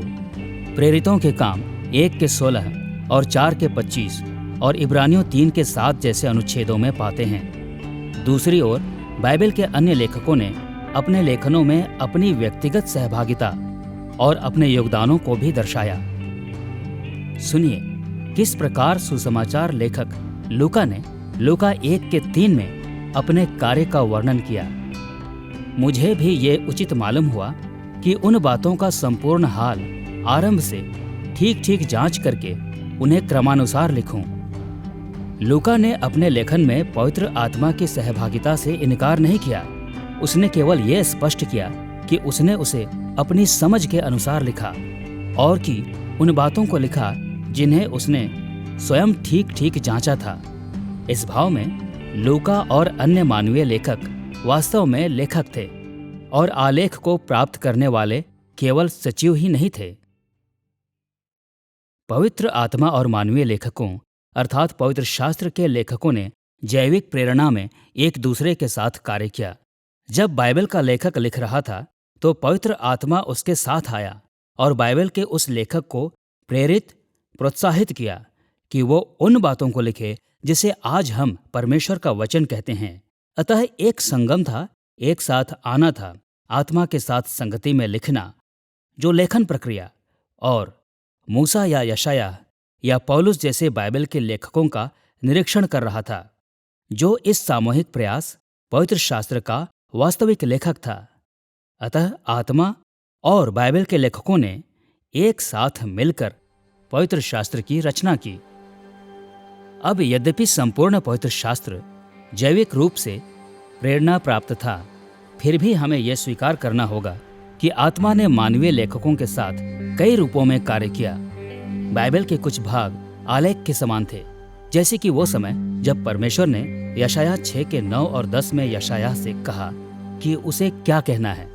प्रेरितों के काम 1:16 और 4:25 और इब्रानियों 3:7 जैसे अनुच्छेदों में पाते हैं। दूसरी ओर बाइबल के अन्य लेखकों ने अपने लेखनों में अपनी व्यक्तिगत सहभागिता और अपने योगदानों को भी दर्शाया। सुनिए किस प्रकार सुसमाचार लेखक लूका ने लूका 1:3 में अपने कार्य का वर्णन किया। मुझे भी ये उचित मालूम हुआ कि उन बातों का संपूर्ण हाल आरंभ से ठीक ठीक जांच करके उन्हें क्रमानुसार लिखूं। लूका ने अपने लेखन में पवित्र आत्मा की सहभागिता से इनकार नहीं किया। उसने केवल यह स्पष्ट किया कि उसने उसे अपनी समझ के अनुसार लिखा और कि उन बातों को लिखा जिन्हें उसने स्वयं ठीक ठीक जांचा था। इस भाव में लूका और अन्य मानवीय लेखक वास्तव में लेखक थे और आलेख को प्राप्त करने वाले केवल सचिव ही नहीं थे। पवित्र आत्मा और मानवीय लेखकों अर्थात पवित्र शास्त्र के लेखकों ने जैविक प्रेरणा में एक दूसरे के साथ कार्य किया। जब बाइबल का लेखक लिख रहा था तो पवित्र आत्मा उसके साथ आया और बाइबल के उस लेखक को प्रोत्साहित किया कि वो उन बातों को लिखे जिसे आज हम परमेश्वर का वचन कहते हैं। अतः एक संगम था, एक साथ आना था, आत्मा के साथ संगति में लिखना, जो लेखन प्रक्रिया और मूसा या यशायाह या पौलुस जैसे बाइबल के लेखकों का निरीक्षण कर रहा था, जो इस सामूहिक प्रयास पवित्र शास्त्र का वास्तविक लेखक था। अतः आत्मा और बाइबल के लेखकों ने एक साथ मिलकर पवित्र शास्त्र की रचना की। अब यद्यपि संपूर्ण पवित्र शास्त्र जैविक रूप से प्रेरणा प्राप्त था, फिर भी हमें यह स्वीकार करना होगा कि आत्मा ने मानवीय लेखकों के साथ कई रूपों में कार्य किया। बाइबल के कुछ भाग आलेख के समान थे, जैसे कि वो समय जब परमेश्वर ने यशायाह 6:9 और 10 में यशायाह से कहा कि उसे क्या कहना है,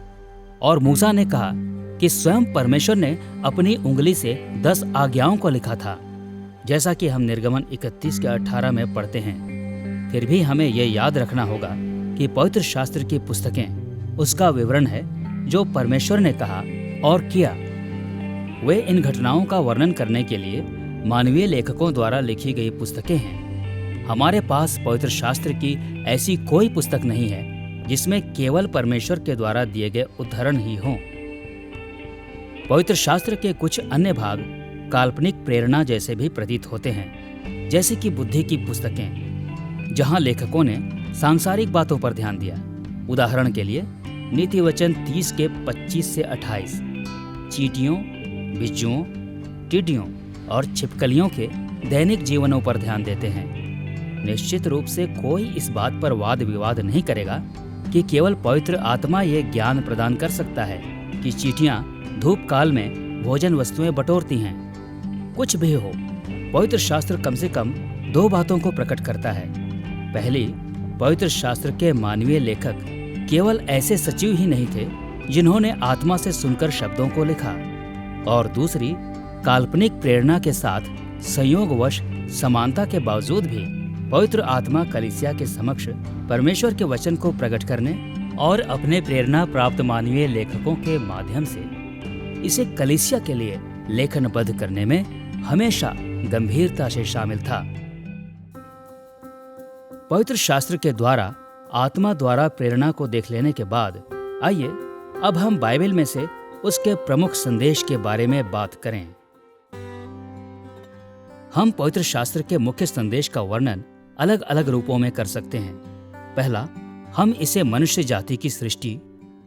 और मूसा ने कहा कि स्वयं परमेश्वर ने अपनी उंगली से 10 आज्ञाओं को लिखा था, जैसा कि हम निर्गमन 31:18 में पढ़ते हैं। फिर भी हमें यह याद रखना होगा कि पवित्र शास्त्र की पुस्तकें उसका विवरण है जो परमेश्वर ने कहा और किया। वे इन घटनाओं का वर्णन करने के लिए मानवीय लेखकों द्वारा लिखी गई पुस्तकें हैं। हमारे पास पवित्र शास्त्र की ऐसी कोई पुस्तक नहीं है जिसमें केवल परमेश्वर के द्वारा दिए गए उद्धरण ही हों। पवित्र शास्त्र के कुछ अन्य भाग काल्पनिक प्रेरणा जैसे भी प्रतीत होते हैं, जैसे कि बुद्धि की पुस्तकें, जहां लेखकों ने सांसारिक बातों पर ध्यान दिया। उदाहरण के लिए नीति वचन 30:25-28 चींटियों, बिज्जुओं, टिड्डियों और छिपकलियों के दैनिक जीवनों पर ध्यान देते हैं। निश्चित रूप से कोई इस बात पर वाद विवाद नहीं करेगा कि केवल पवित्र आत्मा ये ज्ञान प्रदान कर सकता है कि चींटियां धूप काल में भोजन वस्तुएं बटोरती हैं। कुछ भी हो, पवित्र शास्त्र कम से कम 2 बातों को प्रकट करता है। पहली, पवित्र शास्त्र के मानवीय लेखक केवल ऐसे सचिव ही नहीं थे जिन्होंने आत्मा से सुनकर शब्दों को लिखा, और दूसरी, काल्पनिक प्रेरणा के साथ संयोगवश समानता के बावजूद भी पवित्र आत्मा कलीसिया के समक्ष परमेश्वर के वचन को प्रकट करने और अपने प्रेरणा प्राप्त मानवीय लेखकों के माध्यम से इसे कलीसिया के लिए लेखनबद्ध करने में हमेशा गंभीरता से शामिल था। पवित्र शास्त्र के द्वारा आत्मा द्वारा प्रेरणा को देख लेने के बाद आइए अब हम बाइबल में से उसके प्रमुख संदेश के बारे में बात करें। हम पवित्र शास्त्र के मुख्य संदेश का वर्णन अलग अलग रूपों में कर सकते हैं। पहला, हम इसे मनुष्य जाति की सृष्टि,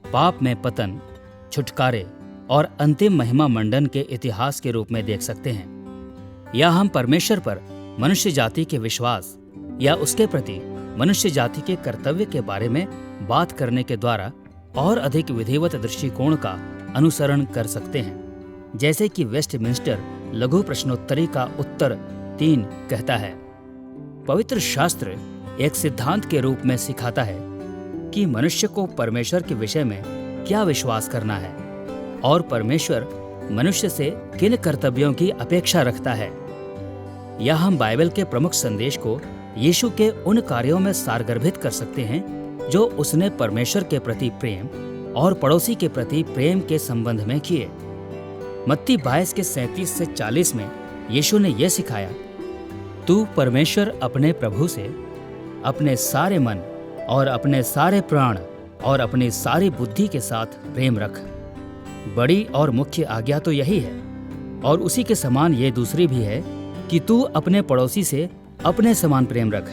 पाप में पतन, छुटकारे और अंतिम महिमा मंडन के इतिहास के रूप में देख सकते हैं। या हम परमेश्वर पर मनुष्य जाति के विश्वास या उसके प्रति मनुष्य जाति के कर्तव्य के बारे में बात करने के द्वारा और अधिक विधिवत दृष्टिकोण का अनुसरण कर सकते हैं। जैसे कि वेस्टमिंस्टर लघु प्रश्नोत्तरी का उत्तर 3 कहता है, पवित्र शास्त्र एक सिद्धांत के रूप में सिखाता है कि मनुष्य को परमेश्वर के विषय में क्या विश्वास करना है और परमेश्वर मनुष्य से किन कर्तव्यों की अपेक्षा रखता है। या हम बाइबल के प्रमुख संदेश को यीशु के उन कार्यों में सारगर्भित कर सकते हैं जो उसने परमेश्वर के प्रति प्रेम और पड़ोसी के प्रति प्रेम के संबंध में किए। मत्ती 22 के 37 से 40 में यीशु ने यह सिखाया, तू परमेश्वर अपने प्रभु से अपने सारे मन और अपने सारे प्राण और अपनी सारी बुद्धि के साथ प्रेम रख। बड़ी और मुख्य आज्ञा तो यही है, और उसी के समान ये दूसरी भी है कि तू अपने पड़ोसी से अपने समान प्रेम रख।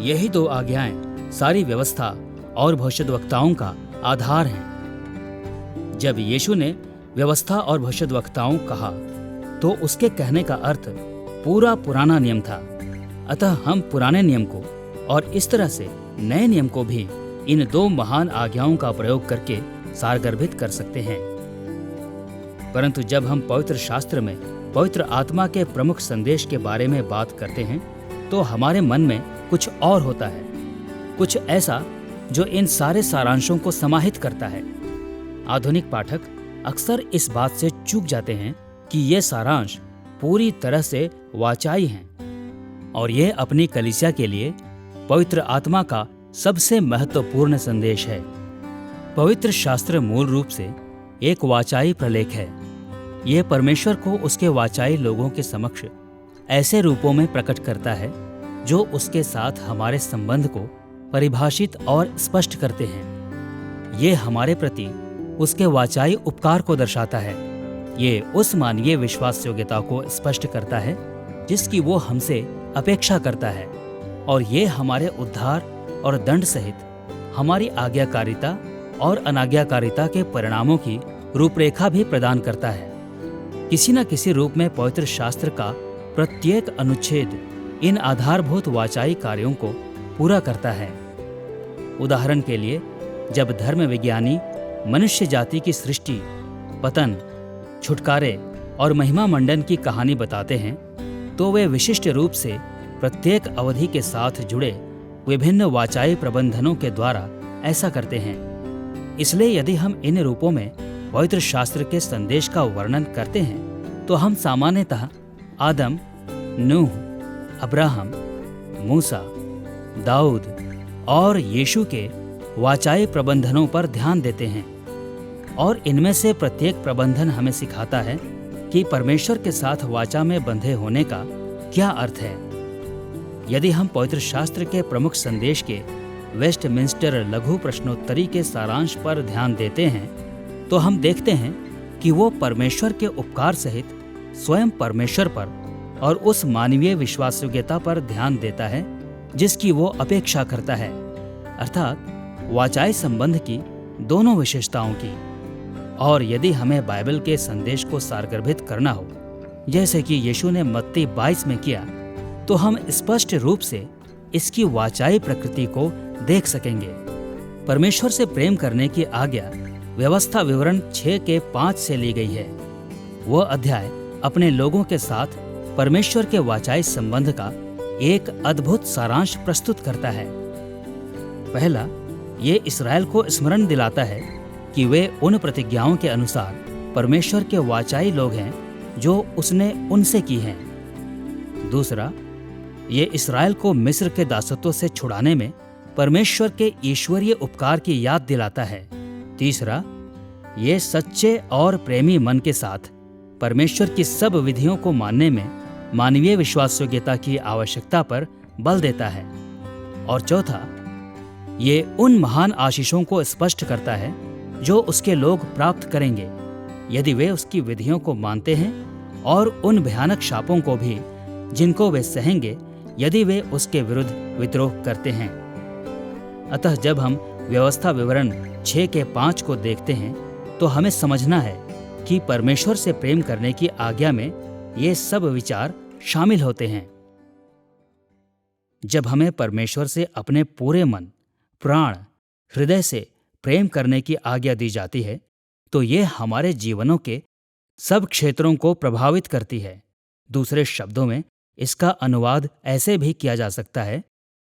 यही 2 आज्ञाएं सारी व्यवस्था और भविष्यद्वक्ताओं का आधार हैं। जब यीशु ने व्यवस्था और भविष्यद्वक्ताओं कहा तो उसके कहने का अर्थ पूरा पुराना नियम था। अतः हम पुराने नियम को और इस तरह से नए नियम को भी इन 2 महान आज्ञाओं का प्रयोग करके सारगर्भित कर सकते हैं। परंतु जब हम पवित्र शास्त्र में पवित्र आत्मा के प्रमुख संदेश के बारे में बात करते हैं तो हमारे मन में कुछ और होता है, कुछ ऐसा जो इन सारे सारांशों को समाहित करता है। आधुनिक पाठक अक्सर इस बात से चूक जाते हैं कि ये सारांश पूरी तरह से वाचाई हैं और ये अपनी कलीसिया के लिए पवित्र आत्मा का सबसे महत्वपूर्ण संदेश है। पवित्र शास्त्र मूल रूप से एक वाचाई प्रलेख है। यह परमेश्वर को उसके वाचाई लोगों के समक्ष ऐसे रूपों में प्रकट करता है जो उसके साथ हमारे संबंध को परिभाषित और स्पष्ट करते हैं। ये हमारे प्रति उसके वाचाई उपकार को दर्शाता है। ये उस मानवीय विश्वास योग्यता को स्पष्ट करता है जिसकी वो हमसे अपेक्षा करता है, और ये हमारे उद्धार और दंड सहित हमारी आज्ञाकारिता और अनाज्ञाकारिता के परिणामों की रूपरेखा भी प्रदान करता है। किसी न किसी रूप में पवित्र शास्त्र का प्रत्येक अनुच्छेद इन आधारभूत वाचाई कार्यों को पूरा करता है। उदाहरण के लिए, जब धर्म विज्ञानी मनुष्य जाति की सृष्टि, पतन, छुटकारे और महिमा मंडन की कहानी बताते हैं तो वे विशिष्ट रूप से प्रत्येक अवधि के साथ जुड़े विभिन्न वाचाई प्रबंधनों के द्वारा ऐसा करते हैं। इसलिए यदि हम इन रूपों में पवित्र शास्त्र के संदेश का वर्णन करते हैं तो हम सामान्यतः आदम, नूह, अब्राहम, मूसा, दाऊद और यीशु के वाचाई प्रबंधनों पर ध्यान देते हैं, और इनमें से प्रत्येक प्रबंधन हमें सिखाता है कि परमेश्वर के साथ वाचा में बंधे होने का क्या अर्थ है। यदि हम पवित्र शास्त्र के प्रमुख संदेश के वेस्टमिंस्टर लघु प्रश्नोत्तरी के सारांश पर ध्यान देते हैं तो हम देखते हैं कि वो परमेश्वर के उपकार सहित स्वयं परमेश्वर पर और उस मानवीय विश्वासयोग्यता पर ध्यान देता है जिसकी वो अपेक्षा करता है, अर्थात वाचाई संबंध की दोनों विशेषताओं की। और यदि हमें बाइबल के संदेश को सारगर्भित करना हो, जैसे कि यीशु ने मत्ती 22 में किया, तो हम स्पष्ट रूप से इसकी वाचाई प्रकृति को देख सकेंगे। परमेश्वर से प्रेम करने की आज्ञा व्यवस्था विवरण 6 के 5 से ली गई है। वह अध्याय अपने लोगों के साथ परमेश्वर के वाचाई संबंध का एक अद्भुत सारांश प्रस्तुत करता है। पहला, ये इस्राएल को स्मरण दिलाता है कि वे उन प्रतिज्ञाओं के अनुसार परमेश्वर के वाचाई लोग हैं जो उसने उनसे की हैं। दूसरा, ये इस्राएल को मिस्र के दासत्व से छुड़ाने में परमेश्वर के ईश्वरीय उपकार की याद दिलाता है। तीसरा, ये सच्चे और प्रेमी मन के साथ परमेश्वर की सब विधियों को मानने में मानवीय विश्वासयोग्यता की आवश्यकता पर बल देता है। और चौथा, ये उन महान आशीषों को स्पष्ट करता है जो उसके लोग प्राप्त करेंगे यदि वे उसकी विधियों को मानते हैं, और उन भयानक शापों को भी जिनको वे सहेंगे यदि वे उसके विरुद्ध विद्रोह करते हैं। अतः जब हम व्यवस्था विवरण 6:5 को देखते हैं तो हमें समझना है कि परमेश्वर से प्रेम करने की आज्ञा में ये सब विचार शामिल होते हैं। जब हमें परमेश्वर से अपने पूरे मन, प्राण, हृदय से प्रेम करने की आज्ञा दी जाती है तो ये हमारे जीवनों के सब क्षेत्रों को प्रभावित करती है। दूसरे शब्दों में इसका अनुवाद ऐसे भी किया जा सकता है,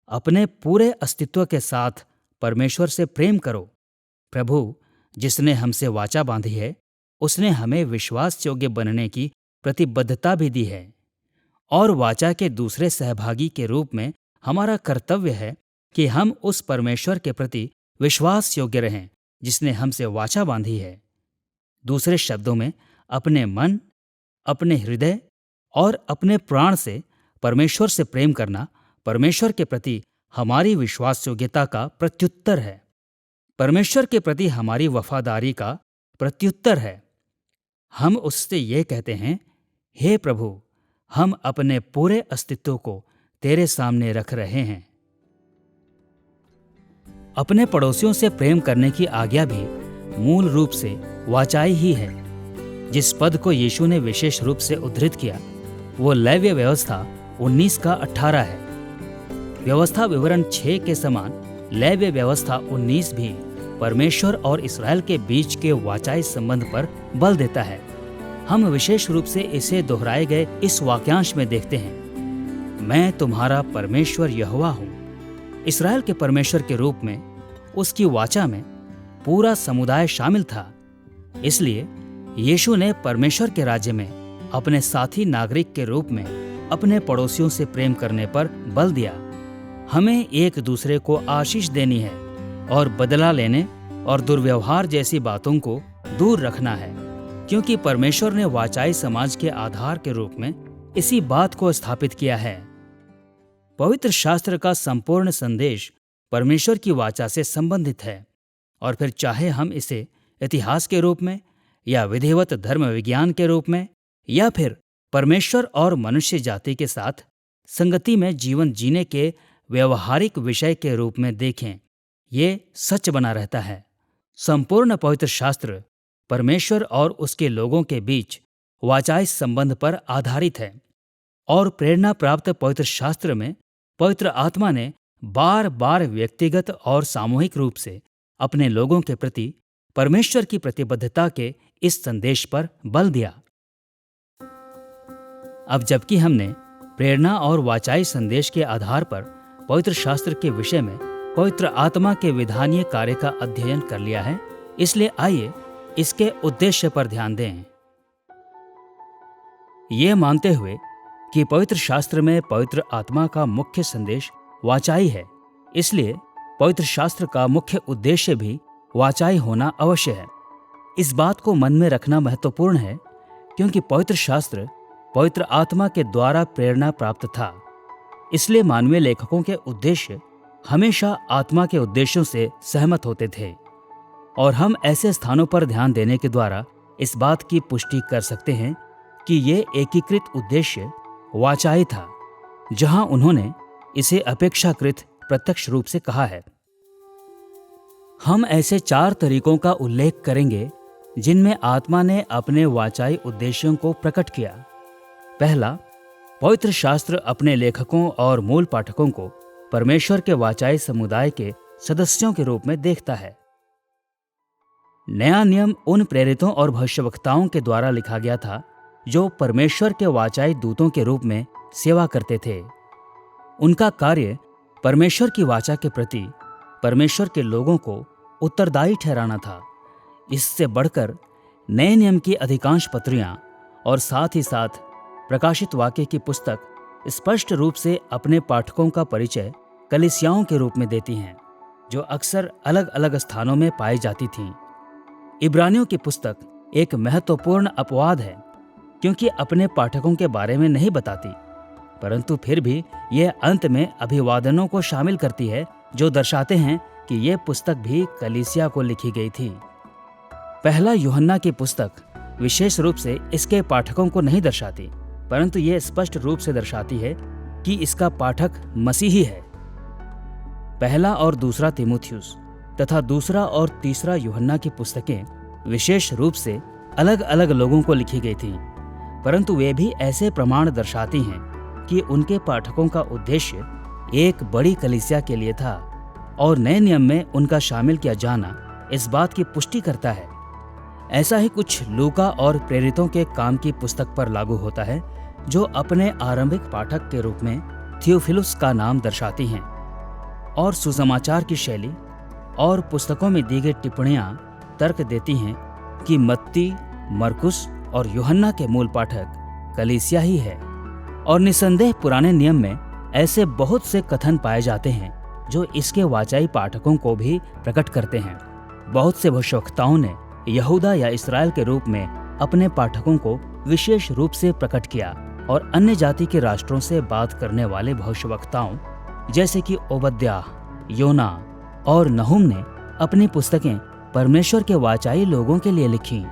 अपने पूरे अस्तित्व के साथ परमेश्वर से प्रेम करो। प्रभु जिसने हमसे वाचा बांधी है, उसने हमें विश्वास योग्य बनने की प्रतिबद्धता भी दी है, और वाचा के दूसरे सहभागी के रूप में हमारा कर्तव्य है कि हम उस परमेश्वर के प्रति विश्वास योग्य रहें जिसने हमसे वाचा बांधी है। दूसरे शब्दों में, अपने मन, अपने हृदय और अपने प्राण से परमेश्वर से प्रेम करना परमेश्वर के प्रति हमारी विश्वास योग्यता का प्रत्युत्तर है, परमेश्वर के प्रति हमारी वफादारी का प्रत्युत्तर है। हम उससे ये कहते हैं, हे प्रभु, हम अपने पूरे अस्तित्व को तेरे सामने रख रहे हैं। अपने पड़ोसियों से प्रेम करने की आज्ञा भी मूल रूप से वाचाई ही है। जिस पद को यीशु ने विशेष रूप से उद्धृत किया वो लेव्य व्यवस्था 19:18 है। व्यवस्था विवरण 6 के समान लेव्य व्यवस्था 19 भी परमेश्वर और इस्राएल के बीच के वाचाई संबंध पर बल देता है। हम विशेष रूप से इसे दोहराए गए इस वाक्यांश में देखते हैं, मैं तुम्हारा परमेश्वर यहोवा हूँ। इस्राएल के परमेश्वर के रूप में उसकी वाचा में पूरा समुदाय शामिल था। इसलिए यीशु ने परमेश्वर के राज्य में अपने साथी नागरिक के रूप में अपने पड़ोसियों से प्रेम करने पर बल दिया। हमें एक दूसरे को आशीष देनी है और बदला लेने और दुर्व्यवहार जैसी बातों को दूर रखना है, क्योंकि परमेश्वर ने वाचाई समाज के आधार के रूप में इसी बात को स्थापित किया है। पवित्र शास्त्र का संपूर्ण संदेश परमेश्वर की वाचा से संबंधित है, और फिर चाहे हम इसे इतिहास के रूप में या विधिवत धर्म विज्ञान के रूप में या फिर परमेश्वर और मनुष्य जाति के साथ संगति में जीवन जीने के व्यवहारिक विषय के रूप में देखें, ये सच बना रहता है। संपूर्ण पवित्र शास्त्र परमेश्वर और उसके लोगों के बीच वाचाई संबंध पर आधारित है, और प्रेरणा प्राप्त पवित्र शास्त्र में पवित्र आत्मा ने बार बार व्यक्तिगत और सामूहिक रूप से अपने लोगों के प्रति परमेश्वर की प्रतिबद्धता के इस संदेश पर बल दिया। अब जबकि हमने प्रेरणा और वाचाई संदेश के आधार पर पवित्र शास्त्र के विषय में पवित्र आत्मा के विधानीय कार्य का अध्ययन कर लिया है, इसलिए आइए इसके उद्देश्य पर ध्यान दें। ये मानते हुए कि पवित्र शास्त्र में पवित्र आत्मा का मुख्य संदेश वाचाई है, इसलिए पवित्र शास्त्र का मुख्य उद्देश्य भी वाचाई होना अवश्य है। इस बात को मन में रखना महत्वपूर्ण है, क्योंकि पवित्र शास्त्र पवित्र आत्मा के द्वारा प्रेरणा प्राप्त था। इसलिए मानवीय लेखकों के उद्देश्य हमेशा आत्मा के उद्देश्यों से सहमत होते थे, और हम ऐसे स्थानों पर ध्यान देने के द्वारा इस बात की पुष्टि कर सकते हैं कि ये एकीकृत उद्देश्य वाचाई था, जहां उन्होंने इसे अपेक्षाकृत प्रत्यक्ष रूप से कहा है। हम ऐसे 4 तरीकों का उल्लेख करेंगे जिनमें आत्मा ने अपने वाचाई उद्देश्यों को प्रकट किया। पहला, पवित्र शास्त्र अपने लेखकों और मूल पाठकों को परमेश्वर के वाचाई समुदाय के सदस्यों के रूप में देखता है। नया नियम उन प्रेरितों और भविष्यवक्ताओं के द्वारा लिखा गया था जो परमेश्वर के वाचाई दूतों के रूप में सेवा करते थे। उनका कार्य परमेश्वर की वाचा के प्रति परमेश्वर के लोगों को उत्तरदायी ठहराना था। इससे बढ़कर नए नियम की अधिकांश पत्रियां और साथ ही साथ प्रकाशित वाक्य की पुस्तक स्पष्ट रूप से अपने पाठकों का परिचय कलीसियाओं के रूप में देती हैं, जो अक्सर अलग अलग स्थानों में पाई जाती थीं। इब्रानियों की पुस्तक एक महत्वपूर्ण अपवाद है, क्योंकि अपने पाठकों के बारे में नहीं बताती, परंतु फिर भी यह अंत में अभिवादनों को शामिल करती है जो दर्शाते हैं कि यह पुस्तक भी कलीसिया को लिखी गई थी। पहला यूहन्ना की पुस्तक विशेष रूप से इसके पाठकों को नहीं दर्शाती, परंतु यह स्पष्ट रूप से दर्शाती है कि इसका पाठक मसीही है। पहला और दूसरा तीमुथियुस तथा दूसरा और तीसरा यूहन्ना की पुस्तकें विशेष रूप से अलग अलग लोगों को लिखी गई थीं, परंतु वे भी ऐसे प्रमाण दर्शाती हैं कि उनके पाठकों का उद्देश्य एक बड़ी कलीसिया के लिए था, और नए नियम में उनका शामिल किया जाना इस बात की पुष्टि करता है। ऐसा ही कुछ लूका और प्रेरितों के काम की पुस्तक पर लागू होता है, जो अपने आरंभिक पाठक के रूप में थियोफिलुस का नाम दर्शाती हैं, और सुसमाचार की शैली और पुस्तकों में दी गई टिप्पणियां तर्क देती हैं कि मत्ती, मरकुस और यूहन्ना के मूल पाठक कलीसिया ही है। और निसंदेह पुराने नियम में ऐसे बहुत से कथन पाए जाते हैं जो इसके वाचाई पाठकों को भी प्रकट करते हैं। बहुत से भविष्यवक्ताओं ने यहूदा या इस्राएल के रूप में अपने पाठकों को विशेष रूप से प्रकट किया, और अन्य जाति के राष्ट्रों से बात करने वाले भविष्यवक्ताओं जैसे कि ओबद्याह, योना और नहूम ने अपनी पुस्तकें परमेश्वर के वाचाई लोगों के लिए लिखी।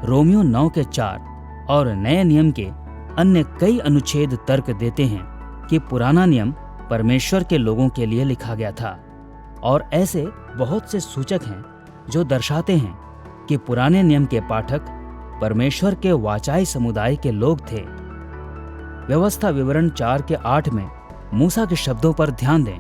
रोमियो 9:4 और नए नियम के अन्य कई अनुच्छेद तर्क देते हैं कि पुराना नियम परमेश्वर के लोगों के लिए लिखा गया था, और ऐसे बहुत से सूचक हैं जो दर्शाते हैं कि पुराने नियम के पाठक परमेश्वर के वाचाई समुदाय के लोग थे। व्यवस्था विवरण 4:8 में मूसा के शब्दों पर ध्यान दें।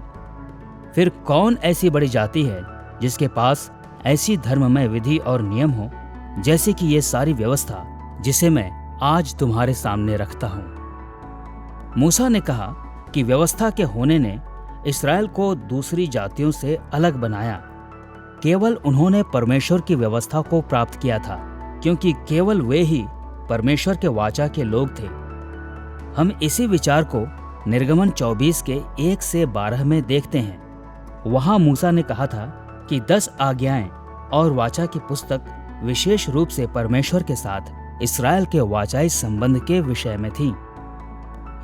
फिर कौन ऐसी बड़ी जाति है जिसके पास ऐसी धर्ममय विधि और नियम हो जैसे कि ये सारी व्यवस्था जिसे मैं आज तुम्हारे सामने रखता हूं। मूसा ने कहा कि व्यवस्था के होने ने इस्राएल को दूसरी जातियों से अलग बनाया। केवल उन्होंने परमेश्वर की व्यवस्था को प्राप्त किया था, क्योंकि केवल वे ही परमेश्वर के वाचा के लोग थे। हम इसी विचार को निर्गमन 24 के 1 से 12 में देखते हैं। वहां मूसा ने कहा था कि 10 आज्ञाएं और वाचा की पुस्तक विशेष रूप से परमेश्वर के साथ इस्राएल के वाचाई संबंध के विषय में थी।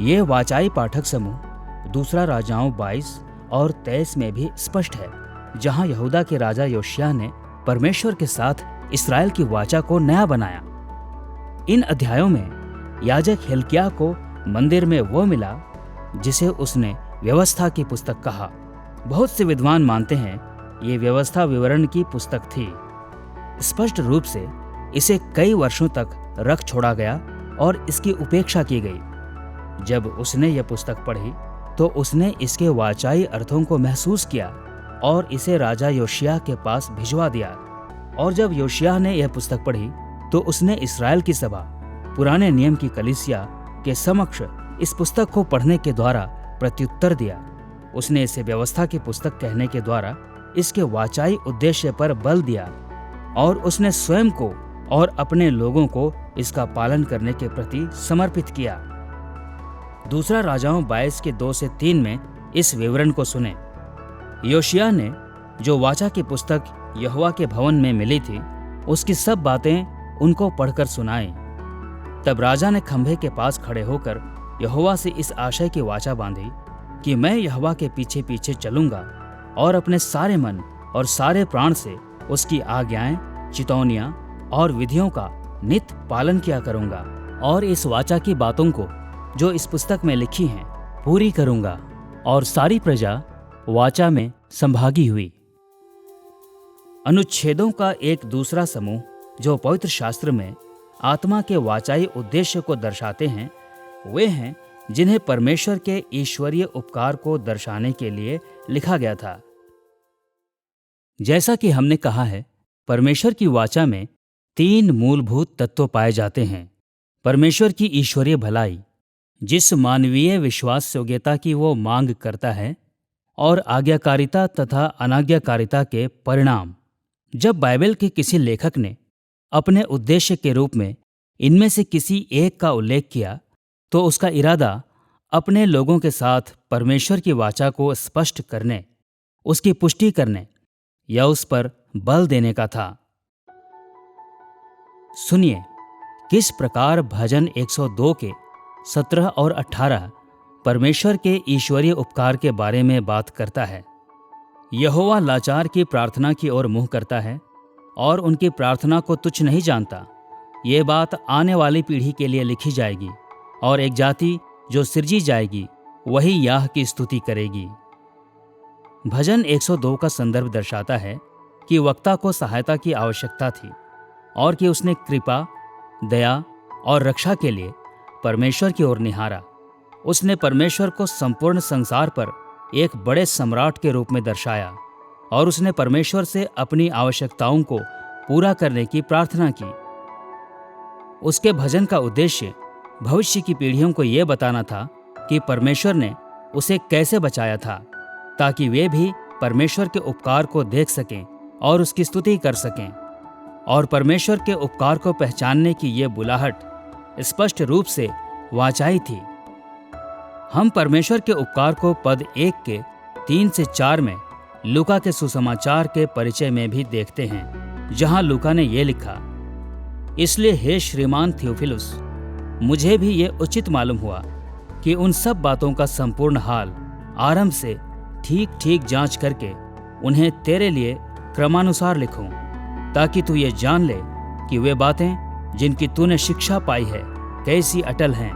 ये वाचाई पाठक समूह दूसरा राजाओं 22 और 23 में भी स्पष्ट है, जहां यहूदा के राजा योशिय्याह ने परमेश्वर के साथ इस्राएल की वाचा को नया बनाया। इन अध्यायों में याजक हिल्किय्याह को मंदिर में वो मिला जिसे उसने व्यवस्था की पुस्तक कहा। बहुत से विद्वान मानते हैं ये व्यवस्था विवरण की पुस्तक थी। स्पष्ट रूप से इसे कई वर्षों तक रख छोड़ा गया और इसकी उपेक्षा की गई। जब उसने यह पुस्तक पढ़ी तो उसने इसके वाचाई अर्थों को महसूस किया और इसे राजा योशिय्याह के पास भिजवा दिया। और जब योशिय्याह ने यह पुस्तक पढ़ी तो उसने इस्राएल की सभा, पुराने नियम की कलीसिया के समक्ष इस पुस्तक को पढ़ने के द्वारा प्रत्युत्तर दिया। उसने इसे व्यवस्था की पुस्तक कहने के द्वारा इसके वाचाई उद्देश्य पर बल दिया, और उसने स्वयं को और अपने लोगों को इसका पालन करने के प्रति समर्पित किया। दूसरा राजाओं 22 के 2 से 3 में इस विवरण को सुने। योशिय्याह ने जो वाचा की पुस्तक यहोवा के भवन में मिली थी, उसकी सब बातें उनको पढ़कर सुनाई। तब राजा ने खंभे के पास खड़े होकर यहोवा से इस आशय की वाचा बांधी कि मैं यहोवा के पीछे पीछे चलूंगा और अपने सारे मन और सारे प्राण से उसकी आज्ञाएं, चितौनियां और विधियों का नित पालन किया करूंगा, और इस वाचा की बातों को जो इस पुस्तक में लिखी हैं पूरी करूंगा। और सारी प्रजा वाचा में संभागी हुई। अनुच्छेदों का एक दूसरा समूह जो पवित्र शास्त्र में आत्मा के वाचाई उद्देश्य को दर्शाते हैं, वे हैं जिन्हें परमेश्वर के ईश्वरीय उपकार को दर्शाने के लिए लिखा गया था। जैसा कि हमने कहा है, परमेश्वर की वाचा में 3 मूलभूत तत्व पाए जाते हैं। परमेश्वर की ईश्वरीय भलाई, जिस मानवीय विश्वास योग्यता की वो मांग करता है, और आज्ञाकारिता तथा अनाज्ञाकारिता के परिणाम। जब बाइबल के किसी लेखक ने अपने उद्देश्य के रूप में इनमें से किसी एक का उल्लेख किया, तो उसका इरादा अपने लोगों के साथ परमेश्वर की वाचा को स्पष्ट करने, उसकी पुष्टि करने या उस पर बल देने का था। सुनिए किस प्रकार भजन 102 के 17 और 18 परमेश्वर के ईश्वरीय उपकार के बारे में बात करता है। यहोवा लाचार की प्रार्थना की ओर मुँह करता है और उनकी प्रार्थना को तुच्छ नहीं जानता। ये बात आने वाली पीढ़ी के लिए लिखी जाएगी और एक जाति जो सिरजी जाएगी वही याह की स्तुति करेगी। भजन 102 का संदर्भ दर्शाता है कि वक्ता को सहायता की आवश्यकता थी और कि उसने कृपा, दया और रक्षा के लिए परमेश्वर की ओर निहारा। उसने परमेश्वर को संपूर्ण संसार पर एक बड़े सम्राट के रूप में दर्शाया और उसने परमेश्वर से अपनी आवश्यकताओं को पूरा करने की प्रार्थना की। उसके भजन का उद्देश्य भविष्य की पीढ़ियों को यह बताना था कि परमेश्वर ने उसे कैसे बचाया था, ताकि वे भी परमेश्वर के उपकार को देख सकें और उसकी स्तुति कर सकें। और परमेश्वर के उपकार को पहचानने की ये बुलाहट स्पष्ट रूप से वाचाई थी। हम परमेश्वर के उपकार को पद 1 के 3 से 4 में लूका के सुसमाचार के परिचय में भी देखते हैं, जहां लूका ने यह लिखा, इसलिए हे श्रीमान थियोफिलुस, मुझे भी ये उचित मालूम हुआ कि उन सब बातों का संपूर्ण हाल आरंभ से ठीक ठीक जांच करके उन्हें तेरे लिए क्रमानुसार लिखूं, ताकि तू ये जान ले कि वे बातें जिनकी तूने शिक्षा पाई है कैसी अटल हैं।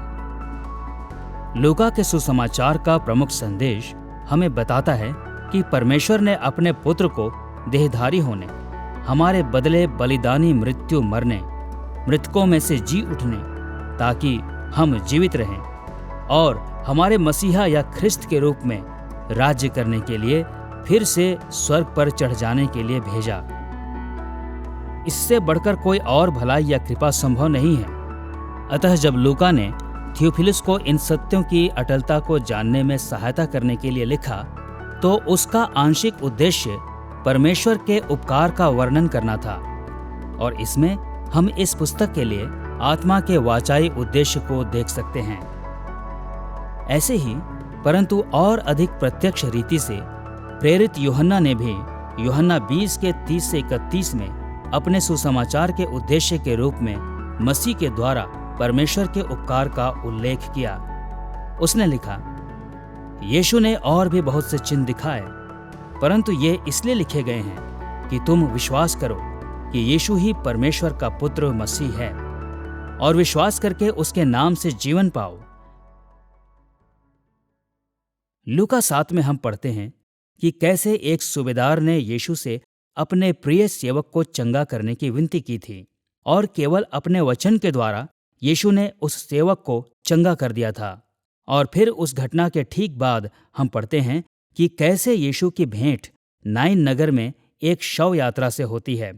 लूका के सुसमाचार का प्रमुख संदेश हमें बताता है कि परमेश्वर ने अपने पुत्र को देहधारी होने, हमारे बदले बलिदानी मृत्यु मरने, मृतकों में से जी उठने, ताकि हम जीवित रहें और हमारे मसीहा या ख्रिस्त के रूप में राज्य करने के लिए फिर से स्वर्ग पर चढ़ जाने के लिए भेजा। इससे बढ़कर कोई और भलाई या कृपा संभव नहीं है। अतः जब लूका ने थियोफिलुस को इन सत्यों की अटलता को जानने में सहायता करने के लिए लिखा, तो उसका आंशिक उद्देश्य परमेश्वर के उपकार का वर्णन करना था, और इसमें हम इस पुस्तक के लिए आत्मा के वाचाई उद्देश्य को देख सकते हैं। ऐसे ही परंतु और अधिक प्रत्यक्ष रीति से प्रेरित यूहन्ना ने भी यूहन्ना 20 के 30 से 31 में अपने सुसमाचार के उद्देश्य के रूप में मसीह के द्वारा परमेश्वर के उपकार का उल्लेख किया। उसने लिखा, यीशु ने और भी बहुत से चिन्ह दिखाए, परंतु ये इसलिए लिखे गए हैं कि तुम विश्वास करो कि यीशु ही परमेश्वर का पुत्र मसीह है, और विश्वास करके उसके नाम से जीवन पाओ। लूका 7 में हम पढ़ते हैं कि कैसे एक सूबेदार ने यीशु से अपने प्रिय सेवक को चंगा करने की विनती की थी, और केवल अपने वचन के द्वारा यीशु ने उस सेवक को चंगा कर दिया था। और फिर उस घटना के ठीक बाद हम पढ़ते हैं कि कैसे यीशु की भेंट नाइन नगर में एक शव यात्रा से होती है,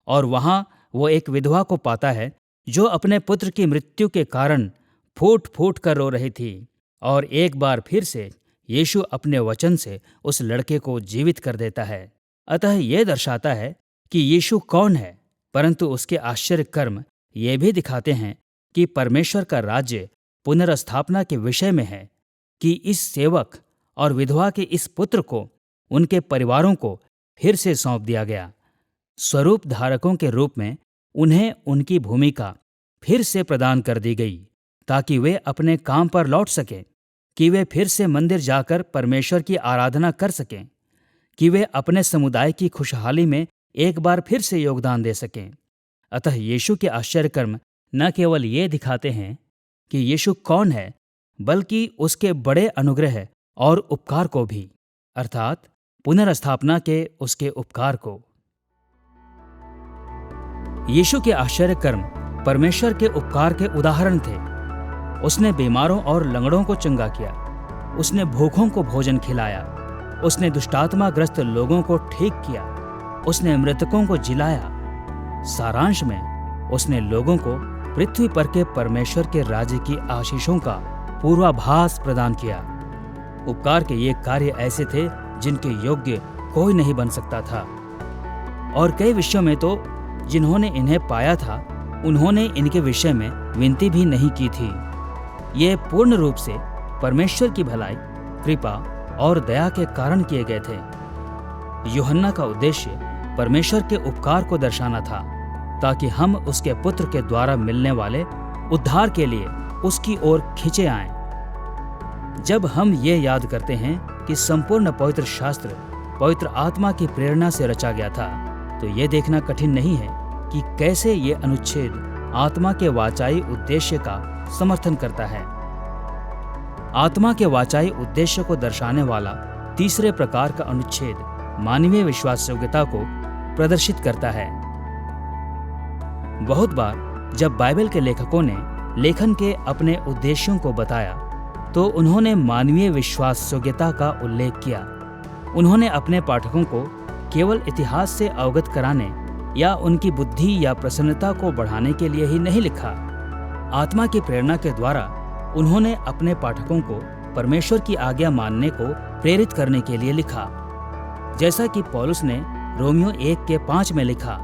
और वहां वो एक विधवा को पाता है जो अपने पुत्र की मृत्यु के कारण फूट फूट कर रो रही थी। और एक बार फिर से यीशु अपने वचन से उस लड़के को जीवित कर देता है। अतः ये दर्शाता है कि यीशु कौन है, परंतु उसके आश्चर्य कर्म ये भी दिखाते हैं कि परमेश्वर का राज्य पुनर्स्थापना के विषय में है, कि इस सेवक और विधवा के इस पुत्र को उनके परिवारों को फिर से सौंप दिया गया। स्वरूप धारकों के रूप में उन्हें उनकी भूमिका फिर से प्रदान कर दी गई, ताकि वे अपने काम पर लौट सकें, कि वे फिर से मंदिर जाकर परमेश्वर की आराधना कर सकें, कि वे अपने समुदाय की खुशहाली में एक बार फिर से योगदान दे सकें। अतः यीशु के आश्चर्य कर्म न केवल ये दिखाते हैं कि यीशु कौन है, बल्कि उसके बड़े अनुग्रह और उपकार को भी, अर्थात पुनर्स्थापना के उसके उपकार को। यीशु के आश्चर्य कर्म परमेश्वर के उपकार के उदाहरण थे। उसने बीमारों और लंगड़ों को चंगा किया, उसने भूखों को भोजन खिलाया, उसने दुष्टात्माग्रस्त लोगों को ठीक किया, उसने मृतकों को जिलाया। सारांश में उसने लोगों को पृथ्वी पर के परमेश्वर के राज्य की आशीषों का पूर्वाभास प्रदान किया। उपकार के ये कार्य ऐसे थे जिनके योग्य कोई नहीं बन सकता था, और कई विषयों में तो जिन्होंने इन्हें पाया था उन्होंने इनके विषय में विनती भी नहीं की थी। ये पूर्ण रूप से परमेश्वर की भलाई, कृपा और दया के कारण किए गए थे। यूहन्ना का उद्देश्य परमेश्वर के उपकार को दर्शाना था, ताकि हम उसके पुत्र के द्वारा मिलने वाले उद्धार के लिए उसकी ओर खींचे आएं। जब हम ये याद करते हैं कि संपूर्ण पवित्र शास्त्र पवित्र आत्मा की प्रेरणा से रचा गया था, तो ये देखना कठिन नहीं है कि कैसे ये अनुच्छेद आत्मा के वाचाई उद्देश्य का समर्थन करता है। आत्मा के वाचाई उद्देश्य को दर्शाने वाला तीसरे प्रकार का अनुच्छेद मानवीय विश्वास योग्यता को प्रदर्शित करता है। बहुत बार जब बाइबल के लेखकों ने लेखन के अपने उद्देश्यों को बताया, तो उन्होंने मानवीय विश्वास योग्यता का उल्लेख किया। उन्होंने अपने पाठकों को केवल इतिहास से अवगत कराने या उनकी बुद्धि या प्रसन्नता को बढ़ाने के लिए ही नहीं लिखा। आत्मा की प्रेरणा के द्वारा उन्होंने अपने पाठकों को परमेश्वर की आज्ञा मानने को प्रेरित करने के लिए लिखा। जैसा कि पौलुस ने रोमियो 1:5 में लिखा,